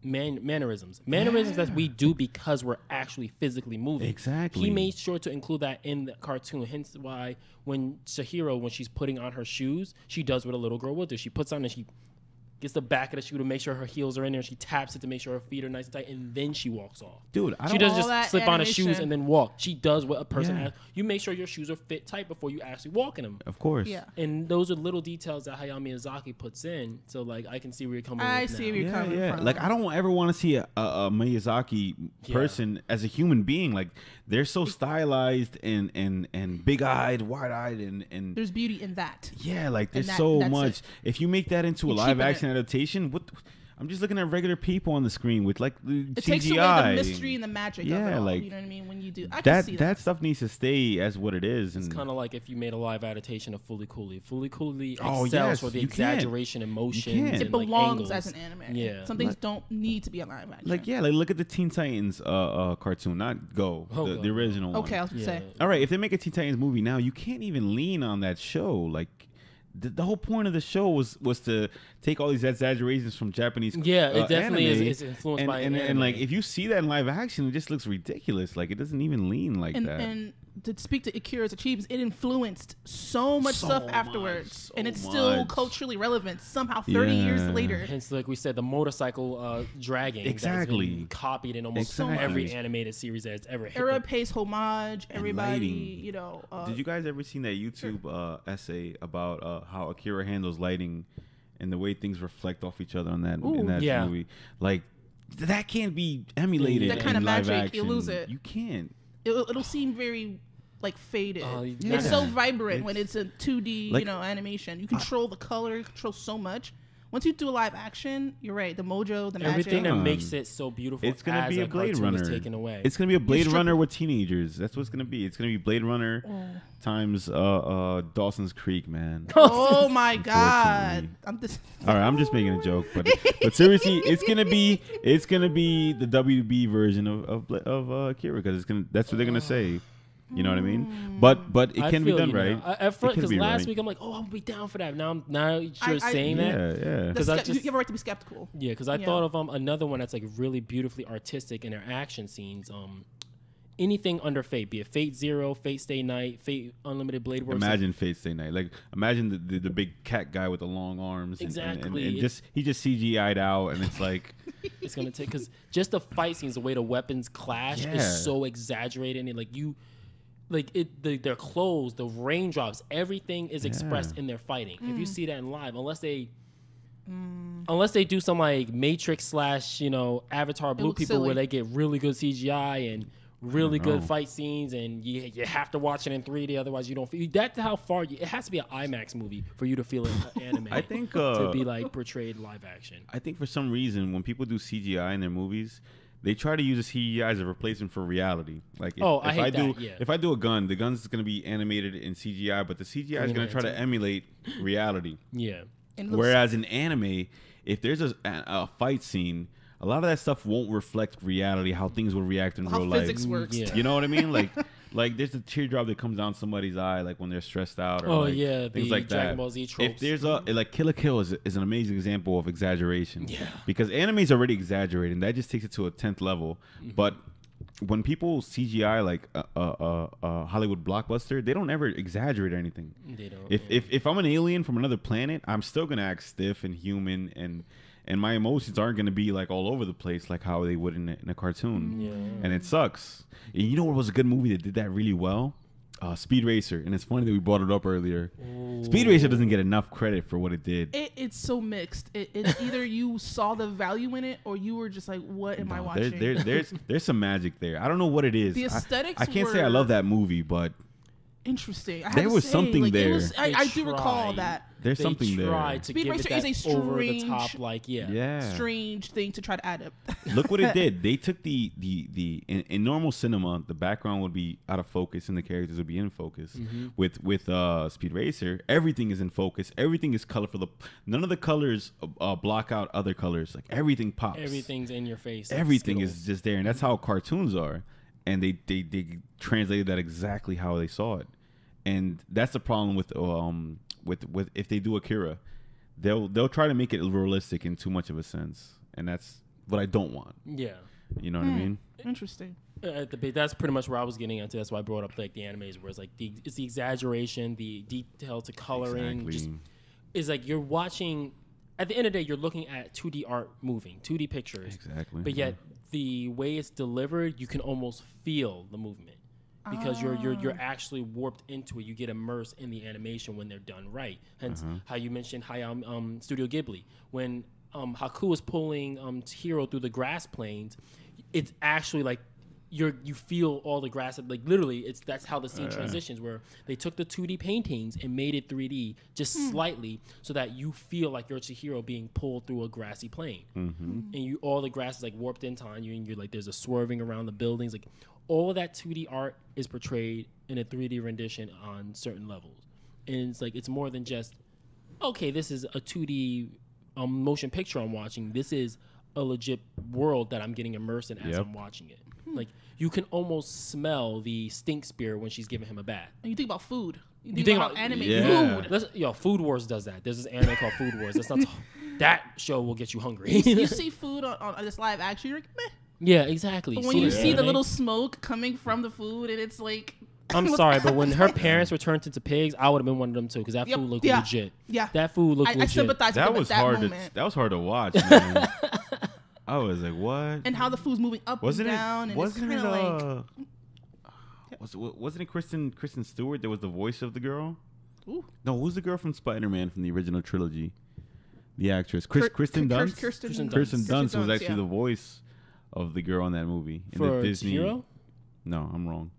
mannerisms that we do because we're actually physically moving. Exactly. He made sure to include that in the cartoon, hence why when Chihiro, when she's putting on her shoes, she does what a little girl would do. She puts on and she gets the back of the shoe to make sure her heels are in there. She taps it to make sure her feet are nice and tight, and then she walks off. Dude, She doesn't All that just slip on her shoes animation. and then walk. She does what a person Yeah. asks. You make sure your shoes are fit tight before you actually walk in them. Of course. Yeah. And those are little details that Hayao Miyazaki puts in. So, like, I can see where you're coming I with see now. where you're Yeah, coming yeah. from. Like I don't ever want to see a Miyazaki person as a human being. Like they're so stylized and big eyed, wide eyed, and There's beauty in that. yeah, like there's that- so that's much. it. If you make that into a You live cheapen action adaptation, what? I'm just looking at regular people on the screen with like the It CGI. takes away the mystery and the magic of it Yeah, all. like, You know what I mean? When you do, I can see that stuff needs to stay as what it is. It's And kind of like if you made a live adaptation of Fooly Cooley. Fooly Cooley Oh, excels yes, for the you can. exaggeration and motions. can. And it like, belongs angles. as an anime. Yeah. Some things Like- don't need to be a live action. like yeah, like look at the Teen Titans cartoon, not Go, Oh, the Go. original one. Okay, I was gonna say. All right, if they make a Teen Titans movie now, you can't even lean on that show. Like the whole point of the show was to take all these exaggerations from Japanese. Yeah, it definitely anime, is influenced by and anime. like if you see that in live action, it just looks ridiculous. Like it doesn't even lean like that. And to speak to Akira's achievements, it influenced so much So stuff much, afterwards, and so it's still much. culturally relevant somehow 30 years Yeah. later. Hence, like we said, the motorcycle dragging that has Exactly. been copied in almost Exactly. every animated series that has ever hit. Era the- pays homage. And Everybody, lighting. you know. Did you guys ever seen that YouTube essay about how Akira handles lighting and the way things reflect off each other on that in Ooh. that Yeah. movie? Like that can't be emulated. That in kind of live magic, you action. lose it. You can't. It'll seem very like faded. Yeah. It's so vibrant when it's a 2D, Like- animation. You control the color, you control so much. Once you do a live action, you're right. The mojo, the magic. Everything that Come on. makes it so beautiful. It's gonna as be a Blade cartoon is Runner. taken away. It's gonna be a Blade strip- Runner with teenagers. That's what it's gonna be. It's gonna be Blade Runner times Dawson's Creek, man. Oh my god! Unfortunately. I'm just. All right, I'm just making a joke, but seriously, it's gonna be the WB version of Akira because that's what they're gonna say. You know what I mean? But it I can be feel done you now. right. At first, It can because be last right. week I'm like, oh, I'll be down for that. Now you're I- saying that. Yeah. Because I just- you have a right to be skeptical. Yeah, because I Yeah. thought of another one that's like really beautifully artistic in their action scenes. Anything under Fate, be it Fate Zero, Fate Stay Night, Fate Unlimited Blade Works. Imagine Fate Stay Night. Like imagine the big cat guy with the long arms. Exactly. And just he just CGI'd out, and it's like It's gonna take because just the fight scenes, the way the weapons clash Yeah. is so exaggerated, and their clothes, the raindrops, everything is expressed in their fighting. If you see that in live, unless they do some like Matrix / Avatar Blue looks people silly. where they get really good CGI and really good know. fight scenes, and you have to watch it in 3D, otherwise you don't feel. That's how far it has to be an IMAX movie for you to feel it anime. I think to be like portrayed live action. I think for some reason when people do CGI in their movies, they try to use a CGI as a replacement for reality. Like if, I hate do that, yeah. if I do a gun, the gun's going to be animated in CGI, but the CGI is going to try to emulate reality. Yeah. And it looks- Whereas in anime, if there's a fight scene, a lot of that stuff won't reflect reality, how things would react in how real physics life. works. Yeah. You know what I mean? Like there's a teardrop that comes down somebody's eye, like when they're stressed out, or Oh, like yeah, things the like Dragon that. Ball Z If tropes. there's like Kill la Kill is an amazing example of exaggeration. Yeah. Because anime is already exaggerating. That just takes it to a 10th level. Mm-hmm. But when people CGI like a Hollywood blockbuster, they don't ever exaggerate anything. They don't. If I'm an alien from another planet, I'm still gonna act stiff and human, and my emotions aren't gonna be like all over the place like how they would in a cartoon. Yeah. And it sucks. And you know what was a good movie that did that really well? Speed Racer. And it's funny that we brought it up earlier. Speed Racer doesn't get enough credit for what it did. It's so mixed. It's either you saw the value in it or you were just like, what am I watching? There's some magic there. I don't know what it is. The aesthetics I can't say I were- love that movie, but Interesting. I There have to was say, something like, there. I do recall tried. that there's something there. tried to Speed give Racer it that is a over the top, strange- like Yeah. strange thing to try to add up. Look what it did. They took the in normal cinema, the background would be out of focus and the characters would be in focus. Mm-hmm. With Speed Racer, everything is in focus. Everything is colorful. None of the colors block out other colors. Like everything pops. everything's in your face. like Everything Skittles. is just there, and that's how cartoons are. And they translated that exactly how they saw it. And that's the problem with if they do Akira, they'll try to make it realistic in too much of a sense, and that's what I don't want. Yeah. You know what I mean? Interesting. That's pretty much where I was getting into. That's why I brought up like the animes, where it's like it's the exaggeration, the detail to coloring. Exactly. Just is like you're watching at the end of the day, you're looking at 2D art moving, 2D pictures. Exactly. But yet the way it's delivered, you can almost feel the movement because you're actually warped into it. You get immersed in the animation when they're done right. Hence how you mentioned Hayao Studio Ghibli. When Haku is pulling Chihiro through the grass plains, it's actually like you feel all the grass, like literally that's how the scene transitions, where they took the 2D paintings and made it 3D just slightly so that you feel like you're Chihiro being pulled through a grassy plain. And all the grass is like warped in time, and you're like there's a swerving around the buildings, like all of that 2D art is portrayed in a 3D rendition on certain levels. And it's like it's more than just okay, this is a 2D motion picture I'm watching. This is a legit world that I'm getting immersed in as I'm watching it. Like you can almost smell the stink spear when she's giving him a bath. And you think about food. You think about about anime food. Food Wars does that. There's this anime called Food Wars. That's not that show will get you hungry. You see food on this live action, you're like, meh. Yeah, exactly. But when you see the little smoke coming from the food, and it's like, I'm sorry, but when her parents were turned into pigs, I would have been one of them too, because that food looked legit. Yeah, that food looked legit. I sympathize that with was that hard. moment. That was hard to watch. Man. I was like, what? And how the food's moving up and down, and it's kind of like. Wasn't it Kristen Stewart that was the voice of the girl? Ooh. No, who's the girl from Spider-Man from the original trilogy? The actress Kristen Dunst. Kristen Dunst was actually the voice of the girl in that movie in For the Disney. Chihiro? No, I'm wrong.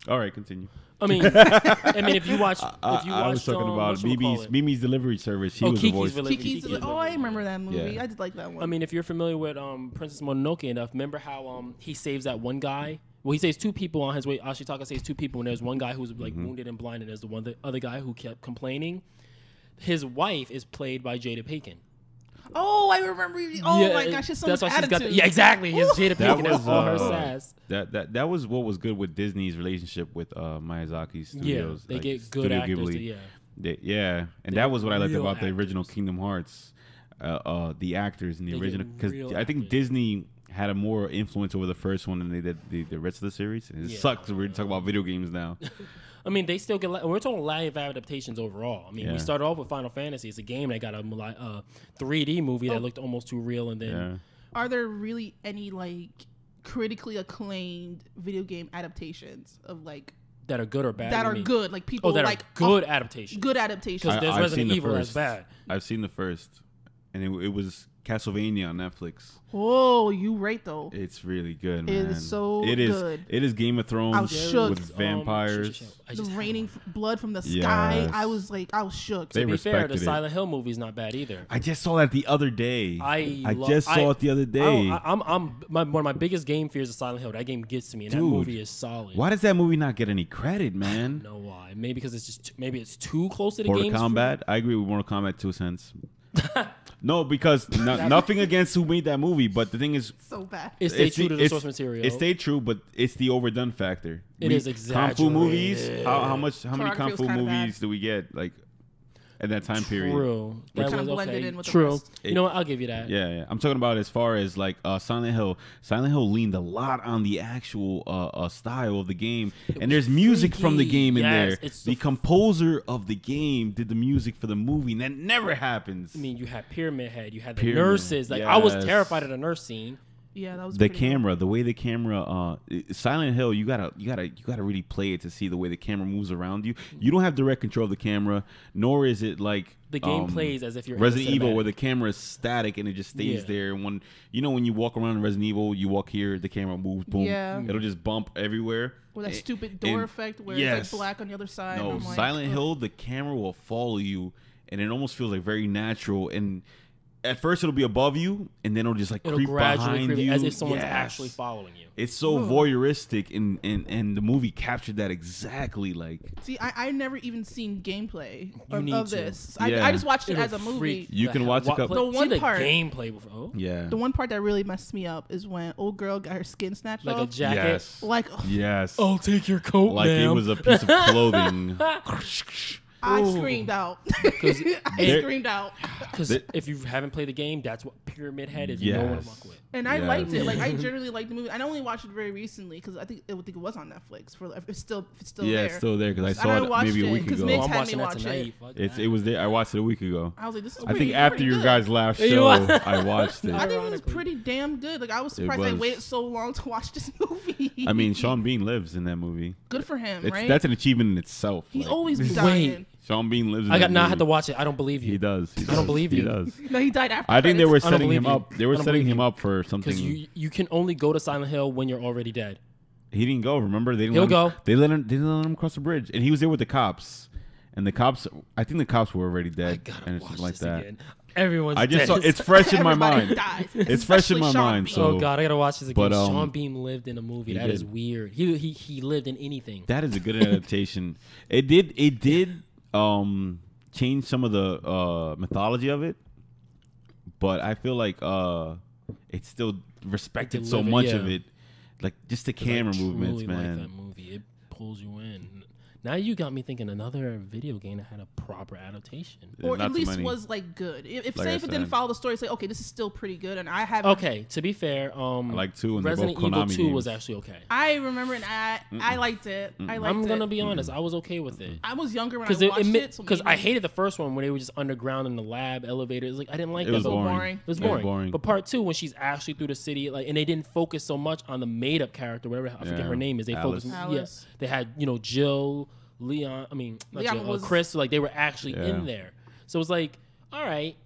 All right, continue. I mean, if you watch, I was talking about Mimi's Delivery Service. He was the voice. Kiki's I remember that movie. Yeah. I did like that one. I mean, if you're familiar with Princess Mononoke enough, remember how he saves that one guy? Well, he saves two people on his way. Ashitaka saves two people, and there's one guy who's like wounded and blind, and there's the other guy who kept complaining. His wife is played by Jada Pinkett. Oh, I remember. Oh my gosh, she's so much attitude. Yeah, exactly. His Jada Pinkett has all her sass. That was what was good with Disney's relationship with Miyazaki Studios. Yeah, they get good actors. And that was what I liked about the original Kingdom Hearts. The actors in the original, because I think Disney had a more influence over the first one than they did the rest of the series. And it sucks. We're talking about video games now. I mean, they still get. We're talking live adaptations overall. I mean, we started off with Final Fantasy. It's a game that got a 3D movie that looked almost too real, and then are there really any like critically acclaimed video game adaptations of like that are good or bad? That are good, like people that like are good adaptations. Good adaptations. Because there's Resident Evil that's bad. I've seen the first, and it was Castlevania on Netflix. Oh, you right though. It's really good, man. It is so good. It is Game of Thrones with vampires. The raining blood from the sky. I was shook. To be fair, the Silent Hill movie's not bad either. I just saw that the other day. I just saw it the other day. One of my biggest game fears is Silent Hill. That game gets to me, and that movie is solid. Why does that movie not get any credit, man? I don't know why. Maybe because it's too close to the Mortal games. Kombat. I agree with Mortal Kombat 2 cents. No, because nothing against who made that movie, but the thing is, so bad. It stayed true to the source material. It stayed true, but it's the overdone factor. It is exaggerated. Kung Fu movies. How many Kung Fu movies do we get? Like at that time period. True. That kind of blended in with True. the rest. You know what? I'll give you that. Yeah. I'm talking about as far as like Silent Hill. Silent Hill leaned a lot on the actual style of the game. And there's music from the game in there. The composer of the game did the music for the movie, and that never happens. I mean, you had Pyramid Head. You had the nurses. Like I was terrified of the nurse scene. Yeah, that was the camera, the way the camera, Silent Hill. You gotta really play it to see the way the camera moves around you. You don't have direct control of the camera, nor is it like the game plays as if you're Resident Evil, where the camera is static and it just stays there. And when you walk around in Resident Evil, you walk here, the camera moves, boom, it'll just bump everywhere. Or that stupid door effect where it's like black on the other side. No, Silent Hill, the camera will follow you, and it almost feels like very natural. And at first it'll be above you, and then it'll just like creep behind you, as if someone's actually following you. It's so voyeuristic, and the movie captured that exactly. Like, see, I never even seen gameplay of this. Yeah. I just watched it as a movie. You can watch a couple. The one part gameplay before. Yeah. The one part that really messed me up is when old girl got her skin snatched off. Like a jacket. Like yes. I'll take your coat, like ma'am. It was a piece of clothing. I Ooh. screamed out. Because I screamed out. if you haven't played the game, that's what Pyramid Head is. Yes. You know what I'm fuck with. And I Yes. liked it. Like I generally liked the movie. I only watched it very recently because I think it was on Netflix. For if it's still Yeah, there. it's still there because I saw I it watched maybe a it week 'cause ago. Mix I'm had watching me that watch tonight. Fuck It that. was there. I watched it a week ago. I was like, this is I think after pretty your good. guys' last You show, wa- I watched it. I think it was Ironically. pretty damn good. Like I was surprised I was. waited so long to watch this movie. I mean, Sean Bean lives in that movie. good for him, right? That's an achievement in itself. he Like, always be Wait. dying. Sean Bean lives in I that had movie. to watch it. I don't believe you. He does. I don't believe He you. does. No, he died after. I think they were credits. I don't setting him believe up. you. They were I don't setting believe him you. up for something. Because you can only go to Silent Hill when you're already dead. He didn't go. Remember, they didn't. He'll let him, go. They let him. They didn't let him cross the bridge, and he was there with the cops. And the cops, I think the cops were already I dead, gotta and it's watch just like this that. again. Everyone's I just dead. saw. It's fresh in my Everybody mind. dies, It's fresh in especially my Sean mind. Bean. So Oh God, I gotta watch this again. But, Sean Bean lived in a movie. he That is did. weird. He lived in anything. that is a good adaptation. It did change some of the mythology of it, but I feel like it still respected so delivered, much yeah. of it, like just the 'Cause I camera truly movements, like man. that movie. It pulls you in. Now you got me thinking another video game that had a proper adaptation. Or Not at too least many. was like good. If Like say I if it didn't said. follow the story, say okay, this is still pretty good, and I haven't. Okay, to be fair, I like 2, and they're Resident both Evil Konami 2 was games. actually okay. I remember, and I liked it. I liked I'm it. gonna be honest, I was okay with it. I was younger when I Because watched it, so I maybe- hated the first one when they were just underground in the lab elevators. Like I didn't like It that. was but- boring. It It was It was boring. boring. But part 2, when she's actually through the city, like, and they didn't focus so much on the made up character, whatever I forget Yeah. her name is. They Alice. focused, Alice. they had Jill, Leon. I mean, not Leon Jill, was- Chris. Like they were actually Yeah. in there. So it was like, all right,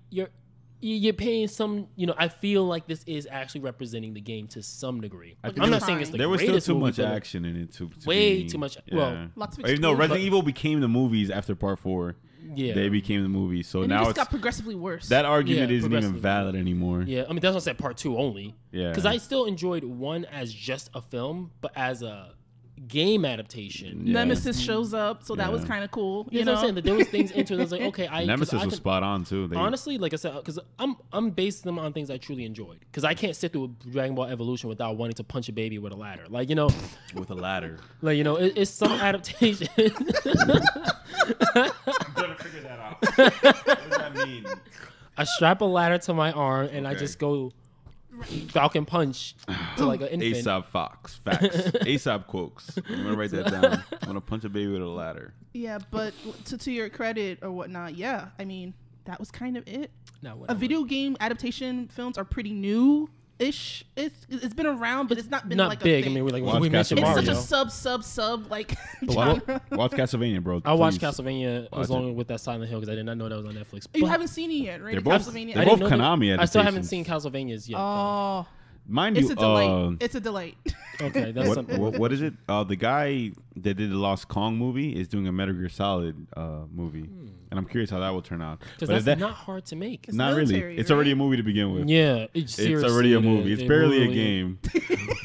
you're paying some. I feel like this is actually representing the game to some degree. I think I'm there not was- saying it's the There was still greatest too movie, much but, action in it. To way be- too much. Yeah. Well, Lots of Even though explosions. Resident Evil became the movies after Part 4, yeah, they became the movies. So and it now just it's got progressively worse. that argument Yeah, isn't even progressively. valid anymore. Yeah, I mean that's what I said. Part 2 only. Yeah. Because I still enjoyed 1 as just a film, but as a game adaptation. Yeah. Nemesis shows up, so that was Yeah. kind of cool. You You know know, what I'm saying? That there was things into it. I was like, okay, Nemesis I was can- spot on too. They, honestly, like I said, because I'm basing them on things I truly enjoyed. Because I can't sit through a Dragon Ball Evolution without wanting to punch a baby with a ladder. Like with a ladder. it's some adaptation. I'm gonna figure that out. What does that mean? I strap a ladder to my arm and I Okay. just go Falcon Punch to like an infant. Aesop Fox. Facts. Aesop quotes. I'm gonna write that down. I'm gonna punch a baby with a ladder. yeah. But to your credit or whatnot, yeah. I mean, that was kind of it. Now, A whatever. video game adaptation films are pretty new-ish. It's been around, but it's not been not like big. a thing. I mean, we're like Watch we mentioned it's Castlevania. Mario. such a sub like Watch, genre. watch Castlevania, bro. I watched please. Castlevania Watch as long with that Silent Hill because I did not know that was on Netflix. You But haven't seen it yet, right? They're both- Castlevania. they're I both didn't know Konami I still haven't adaptations. seen Castlevanias yet. Oh, Mind it's you, a delight. It's a delight. Okay, that's something. what is it? The guy that did the Lost Kong movie is doing a Metal Gear Solid movie, and I'm curious how that will turn out. Because But is that's that not hard to make. It's not really? military, It's already right? a movie to begin with. Yeah, It's already a movie. It's barely a game.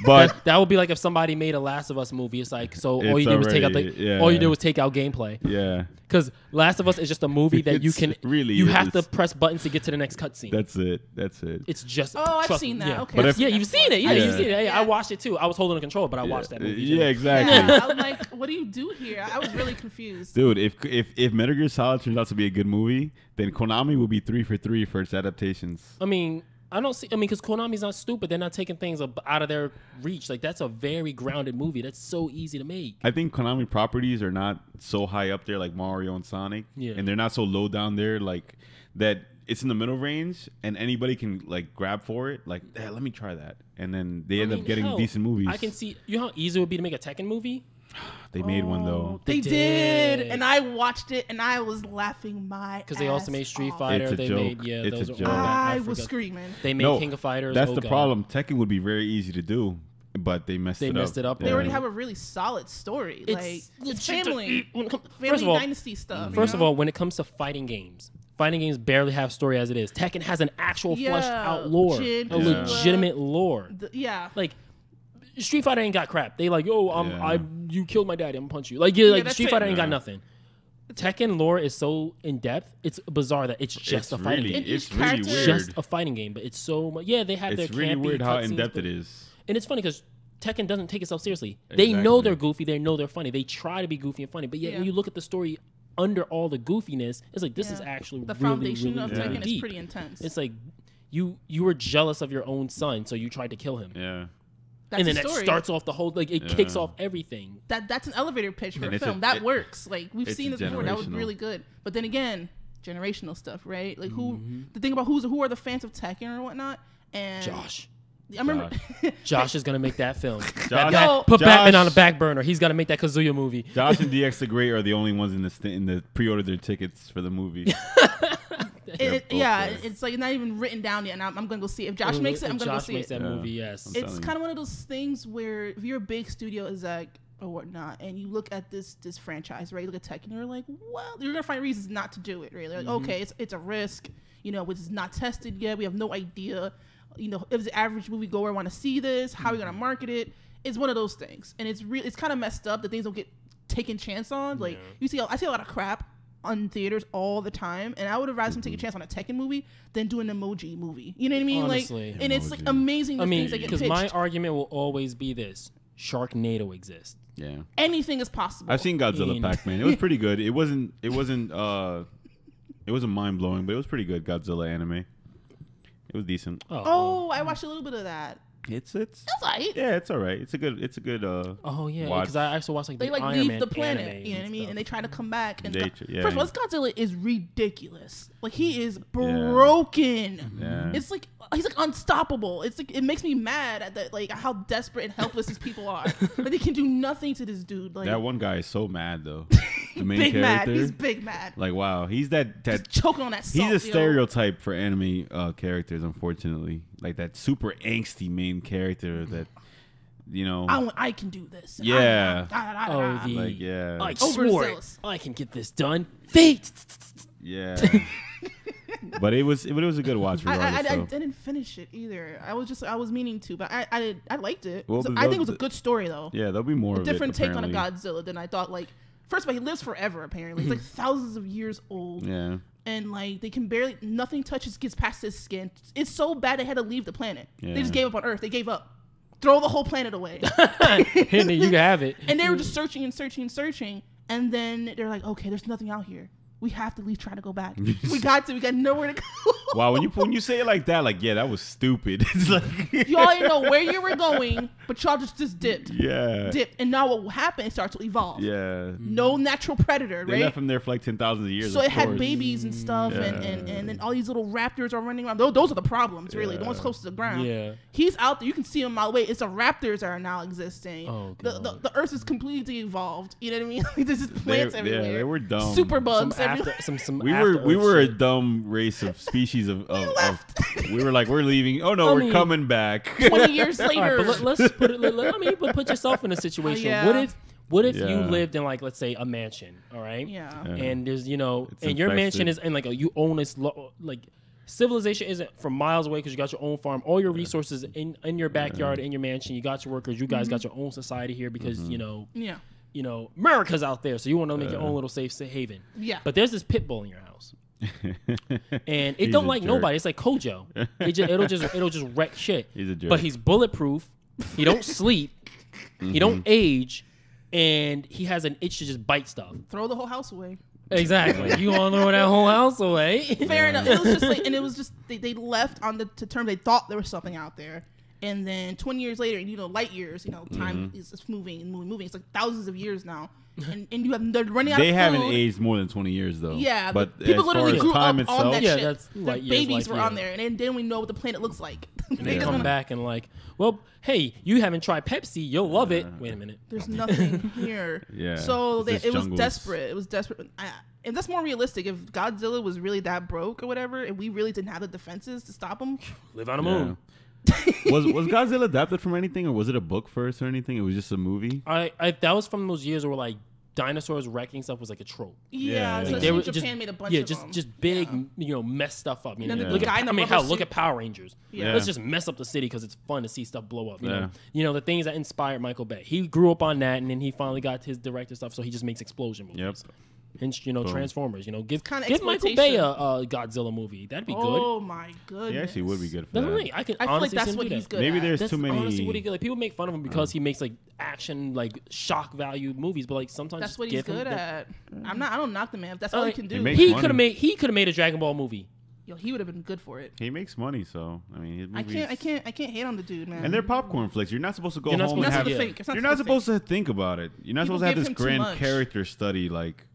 But But that would be like if somebody made a Last of Us movie. It's like all It's you did was take out already- yeah. all you did was take out gameplay. yeah, Because Last of Us is just a movie that you It's can really you have is. to press buttons to get to the next cutscene. that's it. That's it. It's just Oh, I've trust seen me, that. Yeah. Okay, But I've if- seen Yeah, that you've before. seen it. Yeah, Yeah. you've seen it. Yeah, Yeah. I watched it too. I was holding the controller, but I watched that movie. Yeah, exactly. Yeah, I'm like, what do you do here? I was really confused. Dude, if Metal Gear Solid turns out to be a good movie, then Konami will be 3 for 3 for its adaptations. I mean, because Konami's not stupid. They're not taking things out of their reach. Like that's a very grounded movie. That's so easy to make. I think Konami properties are not so high up there like Mario and Sonic, Yeah. and they're not so low down there like that. It's in the middle range, and anybody can like grab for it. Like, hey, let me try that, and then they end up getting hell, decent movies. I can see how easy it would be to make a Tekken movie. They made one though. Oh, They did. did, and I watched it, and I was laughing my. Because they also ass made Street off. Fighter. It's a They joke. made It's those a are joke. all bad. I forgot. was screaming. They made No, King of Fighters. That's Oh, the God. problem. Tekken would be very easy to do, but they messed They it messed up. it up. They Yeah. already have a really solid story. It's family, First family of all, dynasty stuff. First you of know? all, when it comes to fighting games barely have story as it is. Tekken has an actual fleshed out lore, Jin, a Yeah. legitimate lore. Yeah. Like Street Fighter ain't got crap. They like, yo, Yeah. you killed my daddy. I'm gonna punch you. Like, yeah, like that's Street it. Fighter ain't got Yeah. nothing. Tekken lore is so in depth. It's bizarre that it's just a fighting really, game. And it's each really character- weird. Just a fighting game, but it's so much. Yeah, they have It's their really campy weird how cutscenes, in depth but- it is. And it's funny because Tekken doesn't take itself seriously. They know Exactly. they're goofy. They know they're funny. They try to be goofy and funny. But yet, Yeah. when you look at the story under all the goofiness, it's like this is actually the really, foundation really, of really Tekken deep. is pretty intense. It's like you were jealous of your own son, so you tried to kill him. Yeah. That's And then the that story. starts off the whole, like, it kicks off everything. That's an elevator pitch for And a it's film. That works. Like, we've seen this before. That was generational. really good. But then again, generational stuff, right? Like, Mm-hmm. the thing about who are the fans of Tekken or whatnot. And Josh. I remember. Josh is gonna make that film. Yo, Put Batman Josh- on the back burner. He's gonna make that Kazuya movie. Josh and DX the Great are the only ones in the pre-ordered their tickets for the movie. It's like not even written down yet, and I'm gonna go see it. If Josh makes it, I'm gonna go Josh see makes it. that movie. Yes. It's kind of one of those things where if you're a big studio exec or whatnot, and you look at this franchise, right? You look at Tekken, you're like, well, you're gonna find reasons not to do it. Right? Like, okay, it's a risk, which is not tested yet. We have no idea, if the average moviegoer want to see this, how are we gonna market it? It's one of those things, and it's kind of messed up that things don't get taken chance on. Like I see a lot of crap on theaters all the time, and I would have rather them take a chance on a Tekken movie than do an emoji movie. You know what I mean? Honestly. Like, and it's like amazing. Things that get because pitched. my argument will always be this: Sharknado exists. Yeah. Anything is possible. I've seen Godzilla Pac-Man. It was pretty good. It wasn't mind blowing, but it was pretty good. Godzilla anime. It was decent. Oh, I watched a little bit of that. It's That's right. yeah, it's all right. It's a good Oh yeah, watch. because I actually watched like They the like Iron leave Man the planet, anime you know what I mean, stuff. and they try to come back. And Yeah. first of all, this Godzilla is ridiculous. Like he is broken. Yeah. It's like he's like unstoppable. It's like it makes me mad at that, like how desperate and helpless these people are. Like they can do nothing to this dude. Like That one guy is so mad though. The main big mad. character. He's big mad. Like wow, he's that Just choking on that salt. he's a stereotype for anime characters, unfortunately. Like that super angsty main character that I can do this. Yeah. Like yeah. I swore it. Overzealous. I can get this done. Fate. Yeah. But it was a good watch regardless. I so. didn't finish it either. I was meaning to, but I liked it. Well, I think it was a good story though. Yeah, there'll be more A of different it, take on a apparently. Godzilla than I thought. Like, first of all, he lives forever. Apparently, he's like thousands of years old. Yeah. And like they can barely nothing gets past his skin. It's so bad they had to leave the planet. Yeah. They just gave up on Earth. They gave up. Throw the whole planet away. And then you can have it. And they were just searching and searching and searching. And then they're like, okay, there's nothing out here. We have to leave, try to go back. We got nowhere to go. Wow, when you say it like that, like, yeah, that was stupid. It's like Y'all didn't know where you were going, but y'all just dipped. Yeah. Dipped. And now what will happen? It starts to evolve. Yeah. No natural predator, They right? left him there for like 10,000 years. So of it had course. babies and stuff, Yeah. and then all these little raptors are running around. Those are the problems, really. The ones close to the ground. Yeah. He's out there. You can see him mile away. It's the raptors that are now existing. Oh, the Earth is completely evolved. You know what I mean? Like, there's just plants everywhere. Yeah, they were dumb. Super bugs everywhere. We were a dumb race of species of we were like, we're leaving. Oh no, we're coming back. 20 years later. All right, but let's put it. But put yourself in a situation. Yeah. What if you Yeah. lived in, like, let's say, a mansion? All right. Yeah. And there's It's and your infested. mansion is, and like you own this like. Civilization isn't from miles away because you got your own farm. All your resources in your backyard, in your mansion. You got your workers. You guys got your own society here because Yeah. America's out there, so you want to make your own little safe haven. Yeah. But there's this pit bull in your house, and it He's don't a like jerk. nobody. It's like Kojo. It'll just wreck shit. He's a jerk. But he's bulletproof. He don't sleep. He don't age, and he has an itch to just bite stuff. Throw the whole house away. Exactly. You want to throw that whole house away? Fair enough. It was just like, and it was just they left on the term they thought there was something out there, and then 20 years later, light years, time is moving and moving. It's like thousands of years now, and they're running out of They food. haven't aged more than 20 years though. Yeah, but people as far literally as grew time up on itself, that Yeah, shit. that's Their light years, babies light were on year. there, and then we know what the planet looks like. They come back and like, well, hey, you haven't tried Pepsi, you'll love it. Wait a minute. There's nothing here. Yeah, So it's just it was jungles. desperate. It was desperate. And that's more realistic. If Godzilla was really that broke or whatever, and we really didn't have the defenses to stop him, Live on the moon. was Godzilla adapted from anything, or was it a book first or anything? It was just a movie. I that was from those years where like dinosaurs wrecking stuff was like a trope. yeah, Like, especially They were Japan just made a bunch yeah, of them. just big, Yeah. mess stuff up. And then the Look guy at in the I mean, rubber hell, look suit- at Power Rangers. Yeah. Let's just mess up the city because it's fun to see stuff blow up. Yeah. The things that inspired Michael Bay. He grew up on that, and then he finally got his director stuff, so he just makes explosion movies. Yep. Hence, Transformers. Give kinda Michael Bay a Godzilla movie. That'd be good. Oh my goodness. He actually would be good for That's that. what I mean. I I feel like honestly that's see him what do he's that. good Maybe at. there's That's too many. honestly what he good. Like people make fun of him because he makes like action, like shock value movies, but like sometimes That's just what he's give him good the- at. I don't knock the man. If that's all he can do. He makes He money. could have made a Dragon Ball movie. Yo, he would have been good for it. He makes money, so I mean, his I movies, can't hate on the dude, man. And they're popcorn flicks. You're not supposed to go You're not home and supposed have. to think. It's You're not supposed to think about it. You're not People supposed to have give this him too grand much. character study, like,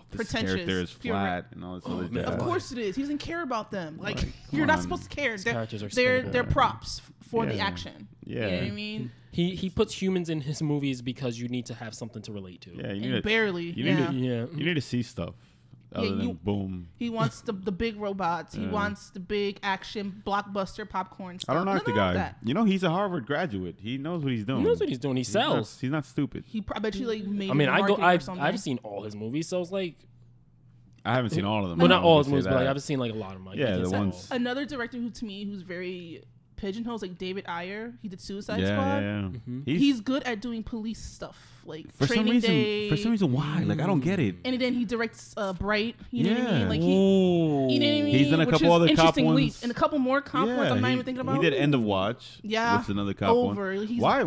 this Pretentious. character is Pure- flat and all this other man. jazz. Of course it is. He doesn't care about them. Like Like, you're come not on. supposed to care. characters are They're expendable. props for the Yeah. action. Yeah. You know what I mean? He puts humans in his movies because you need to have something to relate to. Yeah, you And need to, barely. you need Yeah. to, Yeah. you need to see stuff other than you- boom. He wants the big robots. He Yeah. wants the big action blockbuster popcorn stuff. I don't knock Nothing the wrong with guy. that. You know, he's a Harvard graduate. He knows what he's doing. He knows what he's doing. He sells. He's not stupid. I bet you like made I mean, marketing or something. I've seen all his movies, so it's like, I haven't seen all of them. well, I not don't all wanna his movies, say but like that. I've seen like a lot of them. Like, Yeah, I can the say ones- all. Another director who's very pigeonholes, like David Ayer. He did Suicide Yeah, Squad. yeah, yeah. He's good at doing police stuff, like for some Training reason. Day. For some reason, why? Like, I don't get it. And then he directs Bright. You know what I Yeah. mean? Like Ooh. you know what I mean? He's done a Which couple is other cop interesting ones. leaps. And a couple more cop ones I'm not he- even thinking about. He did End of Watch. Yeah. Which is another cop Over. one. He's- Why?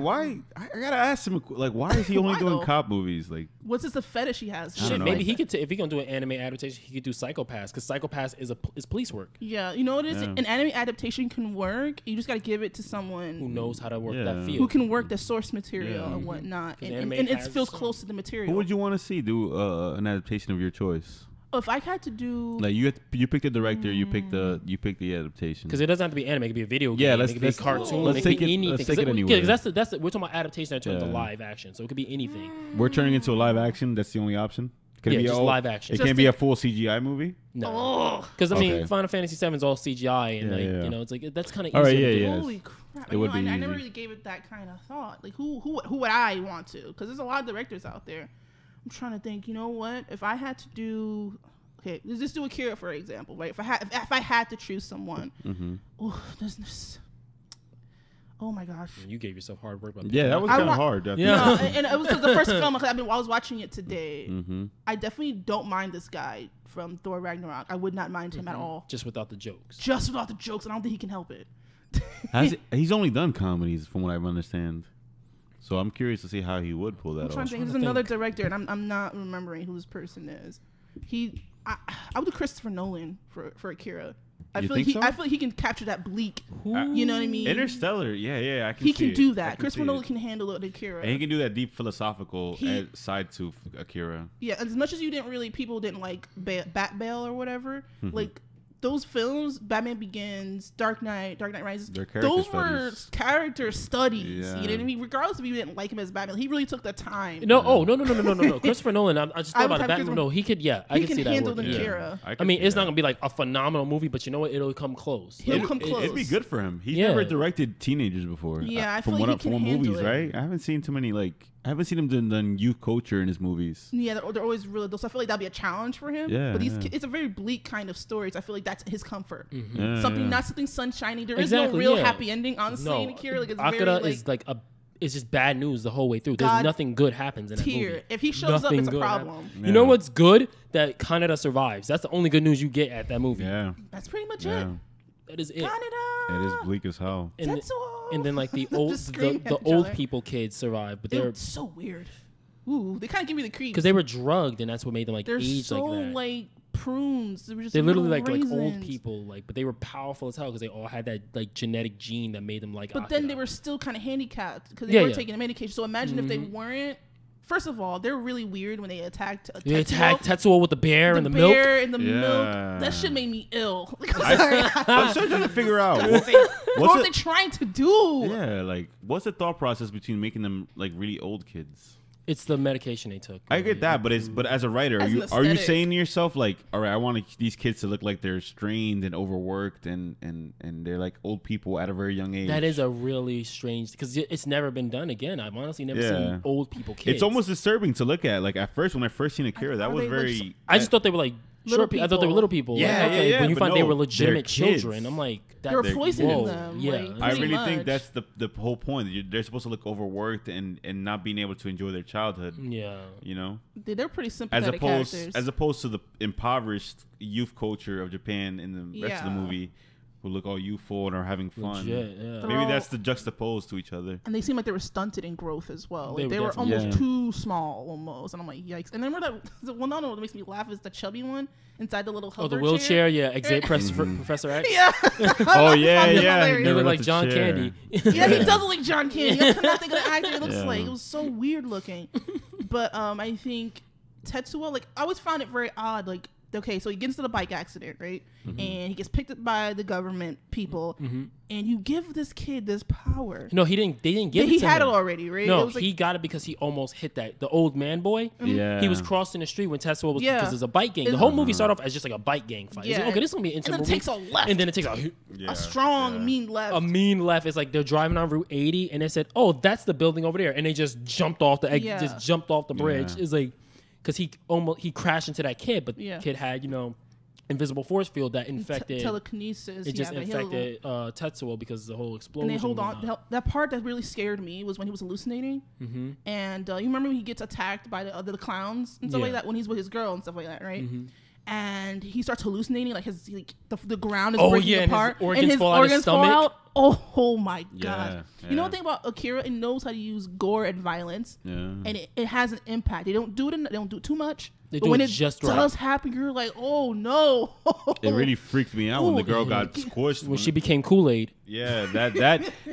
I gotta ask him. Like, why is he only Why doing though? cop movies? Like, What's this the fetish he has? I don't Shit, know. maybe he could. If he gonna do an anime adaptation, he could do Psychopaths because Psychopaths is police work. Yeah, you know what it is? Yeah. An anime adaptation can work. You just got to give it to someone Who knows how to work Yeah. that field? who can work the source material Yeah. and whatnot, 'Cause and anime it has feels some- close to the material. who would you want to see do an adaptation of your choice? If I had to do, Like, you pick the director, you pick the adaptation. Because it doesn't have to be anime. It could be a video game. Yeah, it let's- could be a let's- cartoon. let's it could take be it- anything. let's take it 'Cause anywhere. that's we're talking about adaptation in terms of Yeah. live action. So it could be anything. We're turning into a live action. That's the only option. Could Yeah, it be just all- live action. It Just can't be to- a full CGI movie. No, because I mean, Okay. Final Fantasy VII is all CGI, and Yeah, like yeah. it's like that's kind of All easy. right, to yeah, do. yeah. holy crap! It would be I never easy. really gave it that kind of thought. Like who would I want to? Because there's a lot of directors out there. I'm trying to think. You know what? If I had to do, okay, let's just do Akira for example, right? If I had to choose someone, Mm-hmm. oh, there's this. Oh my gosh. You gave yourself hard work. About Yeah, that was I kind of want- hard. I Yeah. think. No, and it was the first film I was watching it today. Mm-hmm. I definitely don't mind this guy from Thor Ragnarok. I would not mind him at all. just without the jokes. Just without the jokes, and I don't think he can help it. He's only done comedies, from what I understand. So I'm curious to see how he would pull I'm that trying off. to think. There's another director, and I'm not remembering who this person is. I would do Christopher Nolan for Akira. I You feel like think so? I feel like he can capture that bleak. You know what I mean? Interstellar, yeah, I can. He see can it. do I that. can Christopher see Nolan it. can handle it. Akira. And he can do that deep philosophical He- side to Akira. Yeah, as much as people didn't like Bat Bale or whatever, Mm-hmm. like those films, Batman Begins, Dark Knight Rises, They're character those were studies. character studies. Yeah. You know what I mean? Regardless if you didn't like him as Batman, he really took the time. No, no. Christopher Nolan. I just I thought would about it. have Batman. Christopher- No, he could. Yeah, I he can can see that handle working. the Yeah. Akira. I mean, it's not gonna be like a phenomenal movie, but you know what? It'll come close. He'll come close. It'd be good for him. He's Yeah. never directed teenagers before. Yeah, I from feel like he from can handle movies, it. right? I haven't seen too many I haven't seen him done youth culture in his movies. Yeah, they're always really. So I feel like that'd be a challenge for him. Yeah, but yeah. it's a very bleak kind of story. So I feel like that's his comfort. Yeah, Something yeah. not something sunshiny. There is Exactly, no real yeah. happy ending. Honestly, No, in Akira, like it's Akira very is like it's just bad news the whole way through. There's God nothing good happens in that tier. movie. If he shows Nothing up, it's a good problem. happens. Yeah. You know what's good? That Canada survives. That's the only good news you get at that movie. Yeah, That's pretty much yeah. it. That is it. Canada. It is bleak as hell. And, Tetsuo. and then like the old Just screaming the at each old other. people kids survive, but they're It's so weird. Ooh, they kind of give me the creeps. because they were drugged, and that's what made them like They're age so like that. like prunes. They were just They're literally little like old raisins. people, like, but they were powerful as hell because they all had that like genetic gene that made them like. But then Akira. they were still kind of handicapped because they Yeah, weren't yeah. taking the medication. So imagine if they weren't. First of all, they're really weird when they attacked. They Tetsuo. attacked Tetsuo with the bear and the milk. bear and the Yeah. milk. That shit made me ill. Like, I'm sorry. I'm still trying to figure out what What are they it. trying to do? Yeah, like what's the thought process between making them like really old kids? It's the medication they took. I get that, but as a writer, As are an you aesthetic. saying to yourself like, all right, I want these kids to look like they're strained and overworked and they're like old people at a very young age? That is a really strange because it's never been done again. I've honestly never Yeah. seen old people kids. It's almost disturbing to look at. Like at first, when I first seen Akira, that Are was they, like, very. I just thought they were like I thought they were little people. Yeah, like, okay, yeah, when you but find they no, were legitimate they're kids. children, I'm like, They were poisoning whoa, them. Yeah, like, I pretty really much. think that's the whole point. They're supposed to look overworked and not being able to enjoy their childhood. yeah. You know, They're pretty sympathetic characters. as opposed to the impoverished youth culture of Japan in the rest of the Yeah. movie, who look all youthful and are having fun. Legit, yeah. They're Maybe all- that's the juxtaposed to each other. And they seem like they were stunted in growth as well. They Like were they were definitely- almost Yeah. too small, almost. And I'm like, yikes. And then remember that one? No, what makes me laugh is the chubby one inside the little hover Oh, the chair. wheelchair, yeah. Professor X. Yeah. Oh yeah, Fucking yeah. hilarious. They Never look left like the John chair. Candy. Yeah, he does look like John Candy. I could not think of the actor it looks Yeah. like. It was so weird looking. But I think Tetsuo, like, I always found it very odd. Like, okay, so he gets into the bike accident, right? Mm-hmm. And he gets picked up by the government people. And you give this kid this power. No, he didn't. They didn't give But it he to had him. it already, right? No, It was like, he got it because he almost hit the old man boy. Yeah. He was crossing the street when Tetsuo was Yeah. because it's a bike gang. The It's- whole movie started off as just like a bike gang fight. It's Yeah. like, okay, this is gonna be an and intense then it movie. takes a left. And then it takes a Yeah, a strong, yeah. mean left. a mean left. It's like they're driving on Route 80 and they said, "Oh, that's the building over there," and they just jumped off the Yeah. just jumped off the bridge. Yeah. It's like because he crashed into that kid, but Yeah. the kid had invisible force field that infected. Telekinesis. It just yeah, they had a little- infected Tetsuo because of the whole explosion. And they hold on. and whatnot. That part that really scared me was when he was hallucinating. Mm-hmm. And you remember when he gets attacked by the clowns and stuff like Yeah. that when he's with his girl and stuff like that, right? Mm-hmm. And he starts hallucinating, like the ground is Oh, breaking yeah, and his apart, organs fall out of his stomach. Oh my Yeah, god! You know yeah. the thing about Akira? It knows how to use gore and violence, Yeah. and it has an impact. They don't do it too much. They but do when it it just right. does happen, you're like, oh no! It really freaked me out when the girl Ooh. got squished. When she became Kool-Aid. Yeah,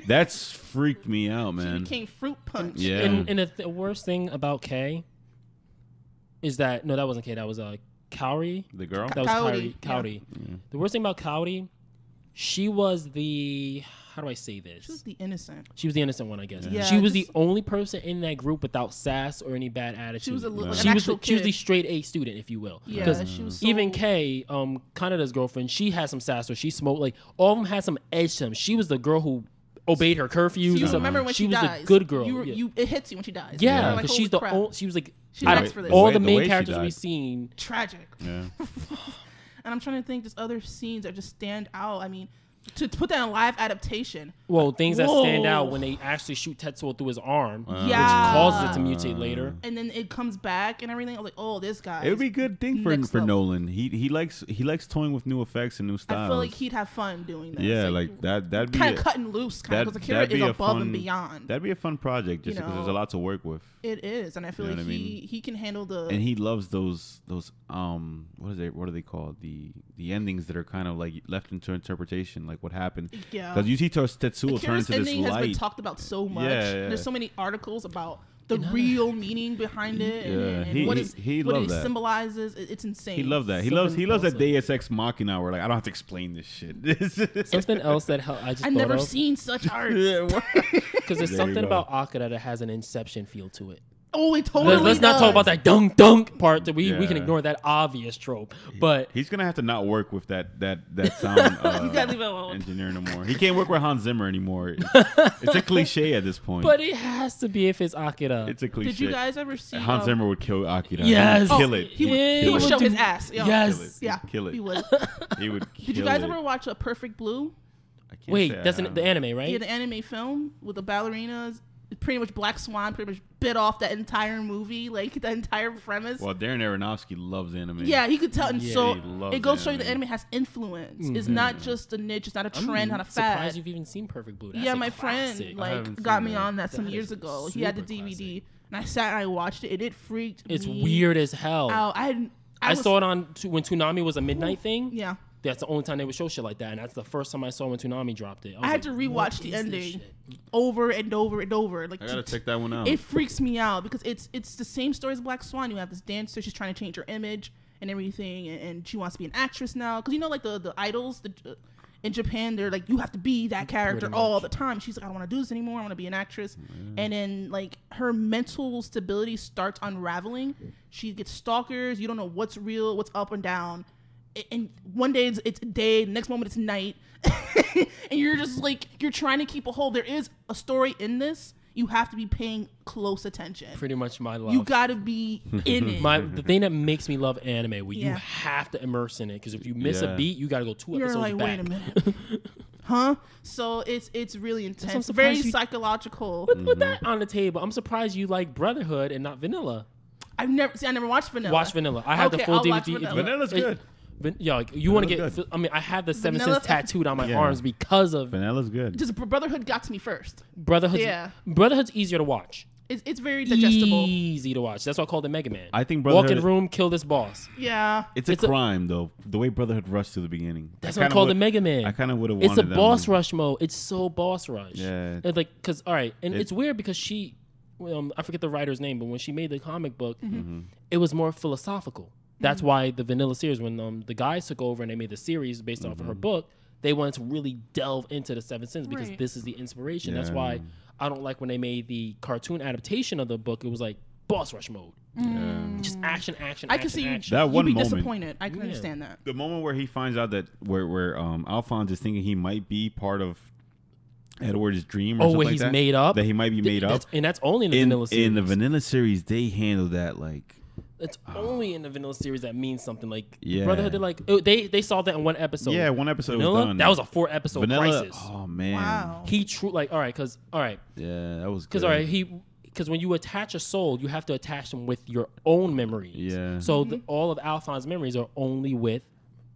that's freaked me out, She man. became fruit punch. Yeah. And the worst thing about Kay is that that wasn't Kay. That was Kaori. The girl. That was Kaori, Kaori. The worst thing about Kaori, she was the how do I say this? She was the innocent. She was the innocent one, I guess. Yeah, she was just- the only person in that group without sass or any bad attitude. She was a little. Yeah. Like an actual she was kid. the straight A student, if you will. Yeah, Because she was so, even Kay, Kanada's girlfriend, she had some sass or she smoked. Like all of them had some edge to them. She was the girl who obeyed her curfews. So you and stuff. remember when she was dies? the good girl. It hits you when she dies. Yeah, You're like, because holy she's the crap. only. She was like She's out next of for this. all The the way main she characters died. we've seen. Tragic. Yeah. And I'm trying to think just other scenes that just stand out. I mean, to put that in live adaptation. Well, things that stand Whoa. out when they actually shoot Tetsuo through his arm, Yeah. which Yeah. causes it to mutate later. And then it comes back and everything. I'm like, oh, this guy. It would be a good thing for Next level. Nolan. He likes toying with new effects and new styles. I feel like he'd have fun doing this. Yeah, like that'd be kind a- of cutting loose, kind of, that- because Akira that'd is be a above fun- and beyond. That'd be a fun project just You because there's know. a lot to work with. It is, and I feel You know like what I mean? he can handle the. And he loves those what are they called, the endings that are kind of like left into interpretation, like what happened. Yeah. Because you see Tetsuo turn Akira's into this ending has been light. talked about so much. Yeah, yeah. There's so many articles about the real meaning behind it and, Yeah, and what he what loved it that. symbolizes. It's insane. He loved that. He Something loves that also- Deus Ex Machina where like I don't have to explain this shit. Something else that I just I've thought never of, seen such art. Yeah, what? because there's There you something go. about Akira that has an Inception feel to it. Oh, it totally. Let's not does. talk about that dunk part. That we can Yeah. ignore that obvious trope. But He's gonna have to not work with that sound You gotta leave it alone. engineer no more. He can't work with Hans Zimmer anymore. It's a cliche at this point. it has to be if it's Akira. It's a cliche. Did you guys ever see Hans Zimmer would kill Akira. Yes. He would kill it. He would, Yeah, he would he show would his do- ass. Yo. Yes. Kill it. Yeah. Kill it. He would. He would. Kill Did you guys it. ever watch A Perfect Blue? I can't Wait, say I that's have. the anime, right? Yeah, the anime film with the ballerinas. Pretty much Black Swan pretty much bit off that entire movie, like the entire premise. Well, Darren Aronofsky loves anime. Yeah, he could tell. And Yeah, so he loves it goes to show you anime. the anime has influence. It's not just a niche. It's not a trend, not a surprised fad. you've even seen Perfect Blue. That's Yeah, a my classic. friend I haven't like got seen me that. on that some That years is ago. He had the super DVD, and I sat and I watched it, and it freaked It's me weird as hell. out. I was- saw it on when Toonami was a midnight thing. Yeah, That's the only time they would show shit like that, and that's the first time I saw when Toonami dropped it. I had was to like, rewatch what the is this ending shit? over and over and over. Like I gotta check that one out. It freaks me out because it's the same story as Black Swan. You have this dancer, she's trying to change her image and everything, and she wants to be an actress now. Because like the idols in Japan, they're like, you have to be that character Pretty all much. the time. She's like, I don't want to do this anymore. I want to be an actress. And then like her mental stability starts unraveling. She gets stalkers. You don't know what's real, what's up and down. And one day it's day, the next moment it's night. And you're just like, you're trying to keep a hold. There is a story in this. you have to be paying close attention. Pretty much my love. You got to be in it. The thing that makes me love anime, where you Yeah. have to immerse in it, because if you miss a Yeah. beat, you got to go 2 You're episodes like, back. wait a minute. Huh? So it's really intense. surprised Very you- psychological. With that on the table, I'm surprised you like Brotherhood and not Vanilla. I never watched Vanilla. Watch Vanilla. I have the Okay, full I'll watch DVD. Vanilla. Vanilla's good. Yeah, like you want to Vanilla's get. good. I mean, I have the Seven Vanilla- Sins tattooed on my Yeah. arms because of Vanilla's good. Just Brotherhood got to me first. Brotherhood's. Yeah. Brotherhood's easier to watch. It's very digestible. Easy to watch. That's why I called it Mega Man. I think Walk in Brotherhood. room, kill this boss. Yeah. It's a crime though. The way Brotherhood rushed to the beginning. That's why I called it Mega Man. I kind of would have wanted It's a them boss to- rush mode. It's so boss rush. Yeah. It's like, cause all right, and It- it's weird because she, I forget the writer's name, but when she made the comic book, Mm-hmm. it was more philosophical. That's why the Vanilla series, when the guys took over and they made the series based off of her book, they wanted to really delve into the Seven Sins because Right. this is the inspiration. That's Yeah. why I don't like when they made the cartoon adaptation of the book. It was like boss rush mode, just action, action. I action, can see you. action. That You'd one be moment. disappointed. I can Yeah. understand that. The moment where he finds out that where Alphonse is thinking he might be part of Edward's dream, or Oh, something where like he's that, made up. that he might be made up. And that's only in the Vanilla series. In the Vanilla series, they handle that like It's only in the Vanilla series that means something. Like Yeah. Brotherhood, they saw that in one episode. yeah, one episode Vanilla, was done. that was a 4-episode Vanilla. crisis. Oh man, Wow. He like all right, yeah, that was because good. all right, because when you attach a soul, you have to attach them with your own memories. Yeah. So all of Alphonse's memories are only with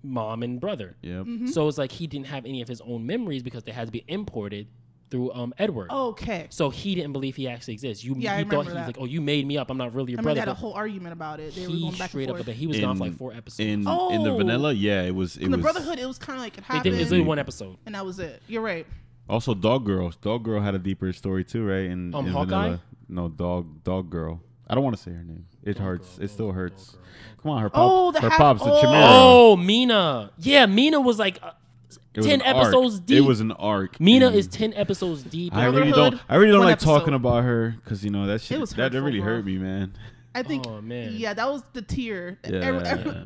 mom and brother. Yep. So it's like he didn't have any of his own memories because they had to be imported through Edward. Okay. So he didn't believe he actually exists. Yeah, I he thought remember he's that. like, oh, you made me up. I'm not really your I remember they brother. had a But whole argument about it. They were he going back straight and up, forth. but he was gone for like 4 episodes. In the Oh. Vanilla, yeah, it was. In the Brotherhood, it was kind of like it They happened, did it's only 1 episode. and that was it. You're right. Also, Dog Girl. Dog Girl had a deeper story too, right? In Hawkeye? Vanilla. No, Dog Girl. I don't want to say her name. It hurts. It still hurts. Come on, her Oh, the her half- pops, the oh. Chimera. Oh, Mina. Yeah, Mina was like It was 10 an arc. episodes deep. It was an arc. Mina and is 10 episodes deep. I really Brotherhood, don't. I really don't one like talking episode. about her because that shit. It was That really hurtful, bro. hurt me, man. I think. Oh, man. Yeah, that was the tier. Yeah.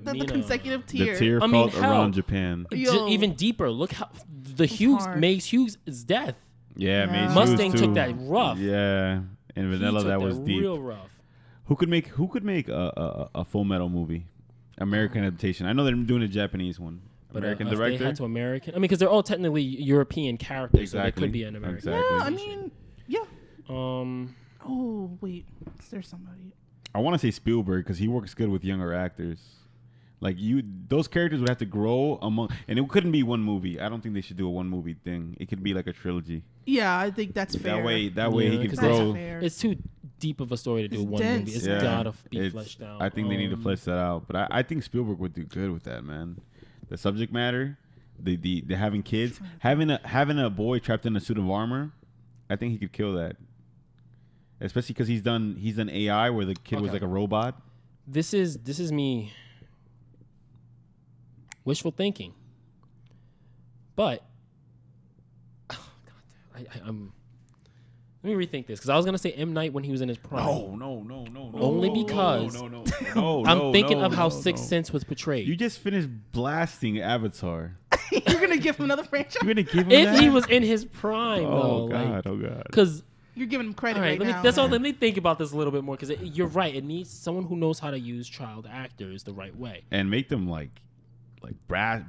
The Mina. consecutive The tier. tear I mean, felt hell. around Japan. Yo. Even deeper. Look how the Hughes, hard. Mace Hughes' death. Yeah, Yeah. Mace Mustang Hughes, took too. that rough. Yeah, in He Vanilla took that was deep. real rough. Who could make a Full Metal movie? American adaptation. I know they're doing a Japanese one. But American if director. they had to American. I mean, because they're all technically European characters, Exactly. so they could be an American. Exactly. Yeah, I mean, yeah. Um, Oh wait, is there somebody? I want to say Spielberg because he works good with younger actors. Like those characters would have to grow among, and it couldn't be one movie. I don't think they should do a one movie thing. It could be like a trilogy. Yeah, I think that's fair. That way Yeah, he could 'cause That's grow. fair. it's too deep of a story to do It's one dense. movie. It's Yeah. gotta be It's- fleshed out. I think they need to flesh that out. But I think Spielberg would do good with that, man. The subject matter, the having kids, having a boy trapped in a suit of armor. I think he could kill that. Especially because he's done AI where the kid was Okay. like a robot. This is me wishful thinking, but I'm. Let me rethink this because I was gonna say M. Night when he was in his prime. No. Only because no, I'm thinking no, of how no, Sixth no. Sense was portrayed. You just finished blasting Avatar. You're gonna give him another franchise. You're gonna give him if that? he was in his prime, Oh though, god, oh god. because You're giving him credit all right, right let me. now. That's all. man. Let me think about this a little bit more because you're right. It needs someone who knows how to use child actors the right way. And make them like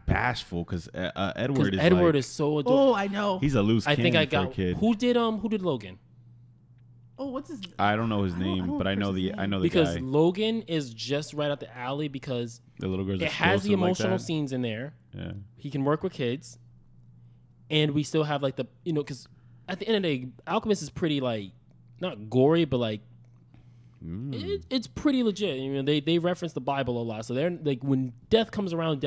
bashful because Edward is Edward like, is so adorable. Oh, I know. he's a loose I think cannon I for a got kid. who did Logan. Oh, what's his? I don't know his I don't- I name, don't but I know person's the name. Because guy. Logan is just right up the alley because The little girl's it has the explosive like emotional that. scenes in there. Yeah. He can work with kids, and we still have like the because at the end of the day, Alchemist is pretty like not gory, but like it's pretty legit. They reference the Bible a lot, so they're like when death comes around.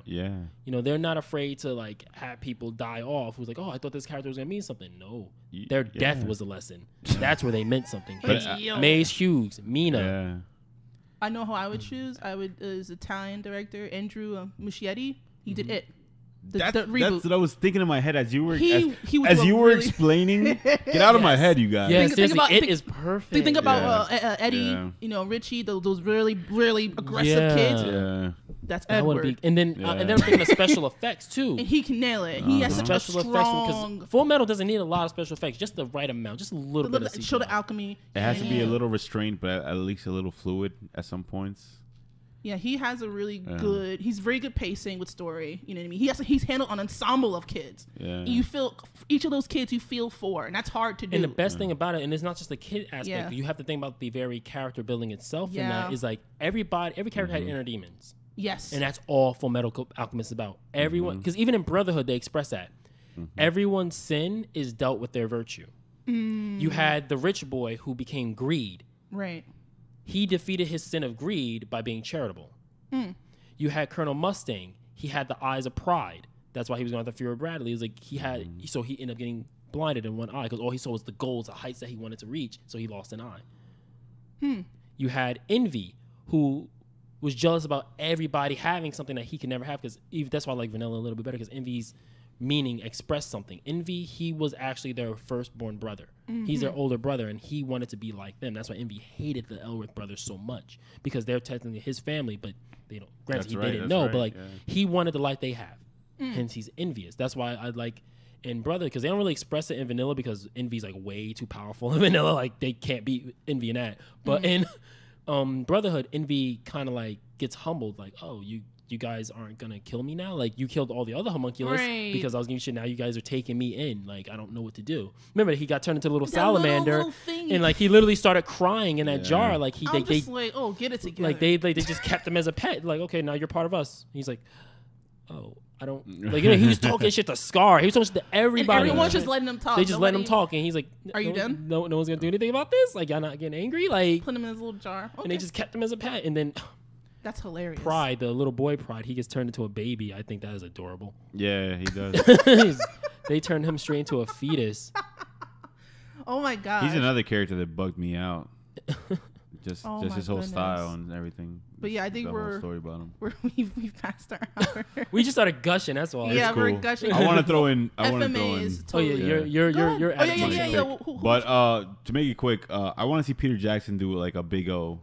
Yeah. They're not afraid to like have people die off. Who's like, oh, I thought this character was gonna mean something. No, their death was a lesson. That's where they meant something. But, It's Mace Hughes, Mina. Yeah. I know how I would choose. I would is Italian director Andrew Muschietti. He did it. The That's reboot. what I was thinking in my head as you were He would as do you a were really- explaining. Get out of my Yes. head, you guys. Yeah, Think seriously, about- it think- is perfect. Think about Eddie, Yeah. Richie, those really aggressive Yeah. kids. Yeah. That's That would Edward. be, and then I'm thinking of special effects too. And he can nail it. He has such a Special effects strong. because Full Metal doesn't need a lot of special effects, just the right amount, just a little bit of CGI. Show the alchemy. It has to be a little restrained, but at least a little fluid at some points. Yeah, he has a really good. He's very good pacing with story. You know what I mean? He's handled an ensemble of kids. Yeah. And you feel each of those kids you feel for, and that's hard to do. And the best thing about it, and it's not just the kid aspect, Yeah. you have to think about the very character building itself. And Yeah. that is like every character had inner demons. Yes. And that's all Full Metal Alchemist is about. Everyone, because even in Brotherhood, they express that. Everyone's sin is dealt with their virtue. You had the rich boy who became greed. Right. He defeated his sin of greed by being charitable. You had Colonel Mustang. He had the eyes of pride. That's why he was going after Fury Bradley. It was like so he ended up getting blinded in one eye because all he saw was the goals, the heights that he wanted to reach. So he lost an eye. You had Envy, who was jealous about everybody having something that he could never have, because that's why I like Vanilla a little bit better, because Envy's meaning expressed something. Envy, he was actually their firstborn brother. He's their older brother, and he wanted to be like them. That's why Envy hated the Elric brothers so much, because they're technically his family, but they don't. Granted, they didn't know, but like he wanted the life they have. Hence, he's envious. That's why I like in Brother, because they don't really express it in Vanilla, because Envy's like way too powerful in Vanilla. Like they can't beat Envy in that. But in Brotherhood, Envy kind of like gets humbled, like, oh, you guys aren't gonna kill me now? Like, you killed all the other homunculus because I was giving you shit. Now you guys are taking me in. Like, I don't know what to do. Remember, he got turned into a little salamander, little thing. and like he literally started crying in that jar. Like I'm just like, oh, get it together. like they just kept him as a pet. Like, okay, now you're part of us. He's like, oh, I don't like. You know, he was talking shit to Scar. He was talking shit to everybody. And everyone's just letting him talk. They just let him talk, and he's like, Are you done? No one's gonna do anything about this. Like, y'all not getting angry. Like, Put him in his little jar. Okay. and they just kept him as a pet, and then. That's hilarious. Pride, the little boy Pride, he gets turned into a baby. I think that is adorable. Yeah, he does. They turned him straight into a fetus. Oh my god. He's another character that bugged me out. Just Oh his my whole goodness. style and everything. But yeah, I think the we're whole story about him. we've passed our hour. We just started gushing. That's all. Yeah, It's we're cool. gushing. I want to throw in. FMA is Oh yeah, totally. you're Oh, yeah, adaptation. yeah. But to make it quick, I want to see Peter Jackson do like a Big O.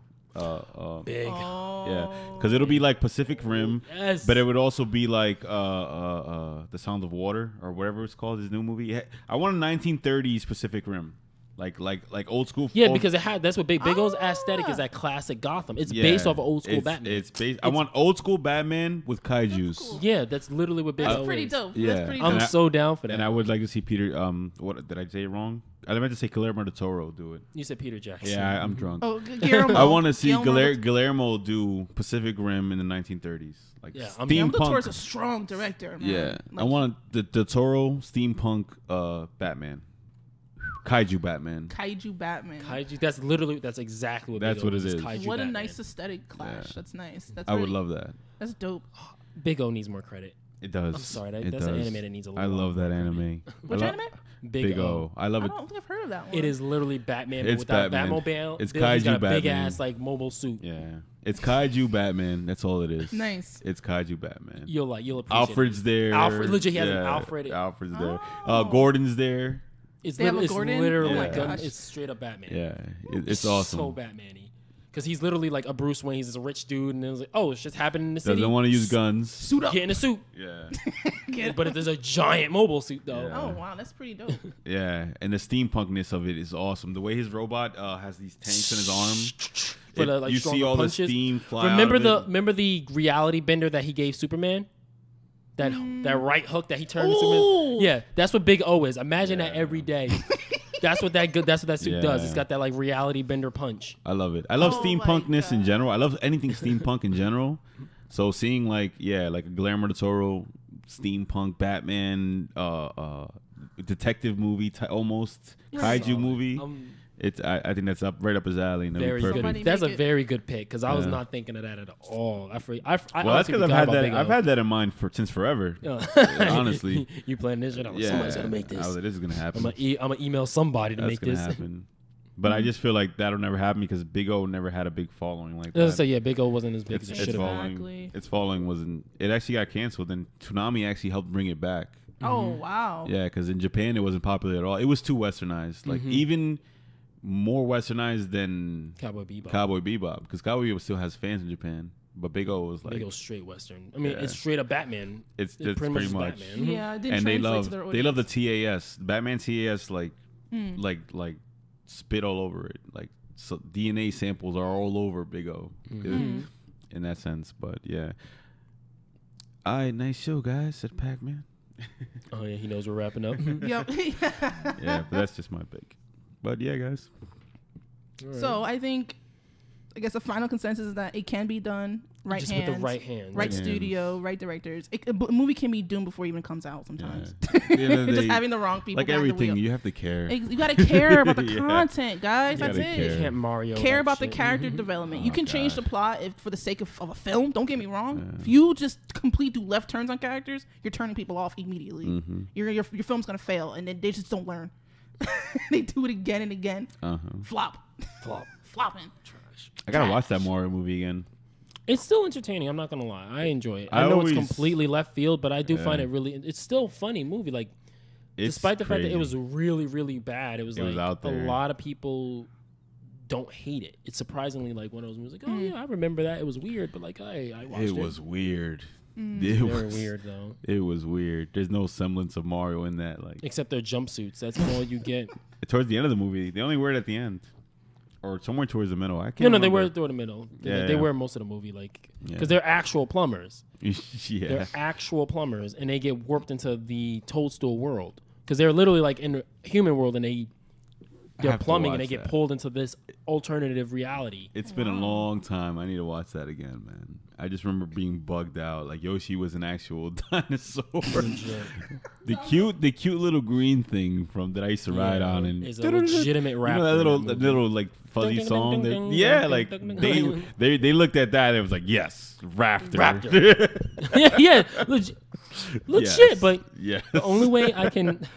Big. Yeah, because it'll be like Pacific Rim, Yes. but it would also be like The Sound of Water or whatever it's called. His new movie. I want a 1930s Pacific Rim, like old school. Yeah, because it had that's what Big O's aesthetic is, that classic Gotham. It's based off of old school Batman. It's based. I want old school Batman with kaijus. Cool. Yeah, that's literally what Big That's O pretty is. dope. Yeah. That's pretty I'm dope. so down for that. And I would like to see Peter. What did I say wrong? I meant to say Guillermo del Toro do it. You said Peter Jackson. Yeah, I'm drunk. Oh, Guillermo. I want to see Guillermo. Guillermo do Pacific Rim in the 1930s, like Yeah, Guillermo del Toro's steampunk. a strong director, man. Yeah, I Like, want the Toro steampunk Batman, kaiju Batman. Kaiju Batman. Kaiju. That's exactly what. That's Big O what it is. Kaiju What a Batman. nice aesthetic clash. Yeah. That's nice. That's I would really- love that. That's dope. Big O needs more credit. It does. I'm sorry, It that's an does. anime that needs a I little love that more anime. Which I anime? Big O. I love I it. don't think I've heard of that one. It is literally Batman, but It's without Batman. Batmobile. It's He's got kaiju a big Batman. ass like mobile suit. Yeah, it's kaiju Batman. That's all it is. Nice. It's kaiju Batman. You'll appreciate Alfred's it. there. Alfred, legit, he has an Alfred. Alfred's there. Oh. Gordon's there. It's, They have a it's Gordon? literally Oh my gun- gosh. it's straight up Batman. Yeah, it's awesome. So Batman-y. Because he's literally like a Bruce Wayne. He's a rich dude, and it was like, oh, it's just happening in the city. Doesn't want to use guns. Suit up. Get in a suit. Yeah, But there's a giant mobile suit, though. Yeah. Oh wow, that's pretty dope. yeah, and the steampunkness of it is awesome. The way his robot has these tanks in his arm. For the, like, you see stronger all punches. the steam fly. Remember out of it. remember the reality bender that he gave Superman? That right hook that he turned into Ooh. Superman? Yeah, that's what Big O is. Imagine that Yeah. every day. That's what that suit does. Yeah. It's got that like reality bender punch. I love it. I love Oh my steampunkness in God. general. I love anything steampunk in general. So seeing like a Guillermo del Toro steampunk Batman detective movie almost kaiju movie. I think that's right up his alley. And that'd be Very perfect. Somebody good. That's a make it- very good pick because I was Yeah. not thinking of that at all. I Well, that's honestly because I've forgot had about that. Big O. I've had that in mind since forever. Honestly. you playing this shit? I'm like, somebody's gonna make I this. was like, this is gonna happen. I'm gonna email somebody to That's make gonna this. happen. But I just feel like that'll never happen because Big O never had a big following like I was that. gonna say, yeah, Big O wasn't as big It's, as it its should have been. following. Exactly. Its following wasn't. It actually got canceled, and Toonami actually helped bring it back. Oh wow. Yeah, because in Japan it wasn't popular at all. It was too westernized, like even more westernized than Cowboy Bebop. Cowboy Bebop, because Cowboy Bebop still has fans in Japan. But Big O was like Big O straight Western. I mean, Yeah. it's straight up Batman. it's pretty pretty much much. Batman. Yeah, it didn't And they translate to their love the audience. TAS. Batman TAS like spit all over it. Like so DNA samples are all over Big O in that sense. But yeah. All right, nice show, guys. Said Pac-Man. Oh yeah, he knows we're wrapping up. Yep. Yeah, but that's just my pick. But yeah, guys. So I guess the final consensus is that it can be done. Right Just hands, with the right hand. right Right studio, hands. right directors. A movie can be doomed before it even comes out sometimes. Yeah, Just having the wrong people like behind the everything, wheel. you have to care. You gotta care about the Yeah. content, guys. You That's gotta it. care. You can't Mario. Care that about the shit. character development. You Oh, can change the God. plot for the sake of a film. Don't get me wrong. Yeah. If you just do left turns on characters, you're turning people off immediately. Mm-hmm. Your film's gonna fail, and then they just don't learn. They do it again and again. Flop. Flopping. Trash. I gotta Trash. watch that Mario movie again. It's still entertaining. I'm not gonna lie. I enjoy it. I I know always- it's completely left field, but I do Yeah. find it really. It's still a funny movie. Like, It's despite the fact that it crazy. was really, really bad, it was It was like out a there. lot of people don't hate it. It's surprisingly like one of those movies. Like, oh yeah, I remember that. It was weird, but like, I watched it. It was weird. Very weird though. It was weird. There's no semblance of Mario in that. Like Except their jumpsuits. That's all you get. towards the end of the movie, they only wear it at the end, or somewhere towards the middle. I can't. No, they remember. wear it through the middle. Yeah, They yeah. wear most of the movie, like, Yeah. because they're actual plumbers. Yeah. They're actual plumbers, and they get warped into the Toadstool world because they're literally like in the human world, and they're have to plumbing, and they watch get that. pulled into this alternative reality. It's been a long time. I need to watch that again, man. I just remember being bugged out. Like Yoshi was an actual dinosaur. the cute little green thing from that I used to ride on, and is a legitimate rapper. You know that in the movie. little like fuzzy Ding, ding, song. ding, that- ding, yeah, ding, like ding, ding, they looked at that. And it was like, yes, Raptor. yeah, legit, Yes. but yeah, the only way I can, the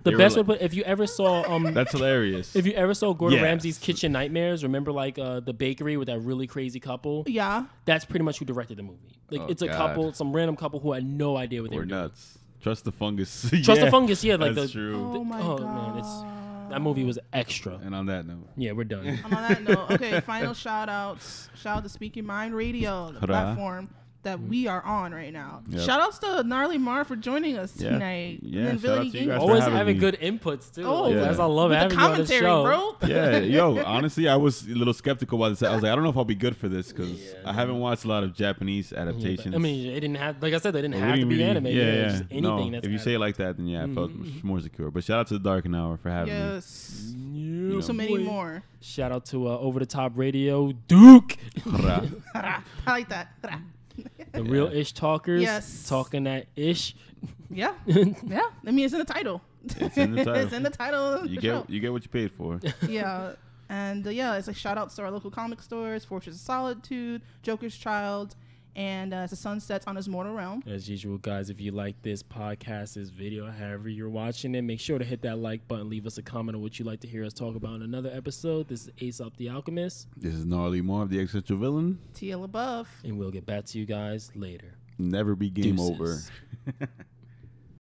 They were best way like- to put, if you ever saw that's hilarious. If you ever saw Gordon Yes. Ramsay's Kitchen Nightmares, remember like the bakery with that really crazy couple? Yeah. That's pretty much who directed the movie. Like Oh, it's a God. couple, some random couple who had no idea what they We're were doing. nuts. Trust the fungus. Trust the fungus, yeah, like that's the- true. Oh my oh, god. man, that movie was extra. And on that note, Yeah, we're done. And on that note, okay, final shout outs. Shout out to Speak Your Mind Radio, the Hurrah. platform that we are on right now. Yep. Shout outs to Gnarly Mar for joining us Yeah. tonight. Yeah, And then shout out Villainy to you Games. guys for Always having having me. good inputs too. Oh, Like, yeah. As I love With the having you on this commentary, show. bro. yeah, yo, honestly, I was a little skeptical about this. I was like, I don't know if I'll be good for this because I haven't watched a lot of Japanese Yeah, adaptations. but, I mean, it didn't have, like I said, they didn't It have to wouldn't be really- anime. Yeah, Just anything no, that's if you say it like that, then yeah, I felt much more secure. But shout out to the Darkened Hour for having me. Yes. Yeah, So many boy. more. Shout out to Over the Top Radio, Duke, Hurrah. I like that. the real ish talkers, Yes. talking that ish. Yeah. Yeah. I mean, it's in the title. It's in the title. It's in the title of You the show. get what you paid for. Yeah. And yeah, it's a shout out to our local comic stores, Fortress of Solitude, Joker's Child, and as the sun sets on his mortal realm. As usual, guys, if you like this podcast, this video, however you're watching it, make sure to hit that like button. Leave us a comment on what you'd like to hear us talk about in another episode. This is Aesop the Alchemist, This is Gnarly Marv, the Existential Villain. TL above. and we'll get back to you guys later. Never be game Deuces. over.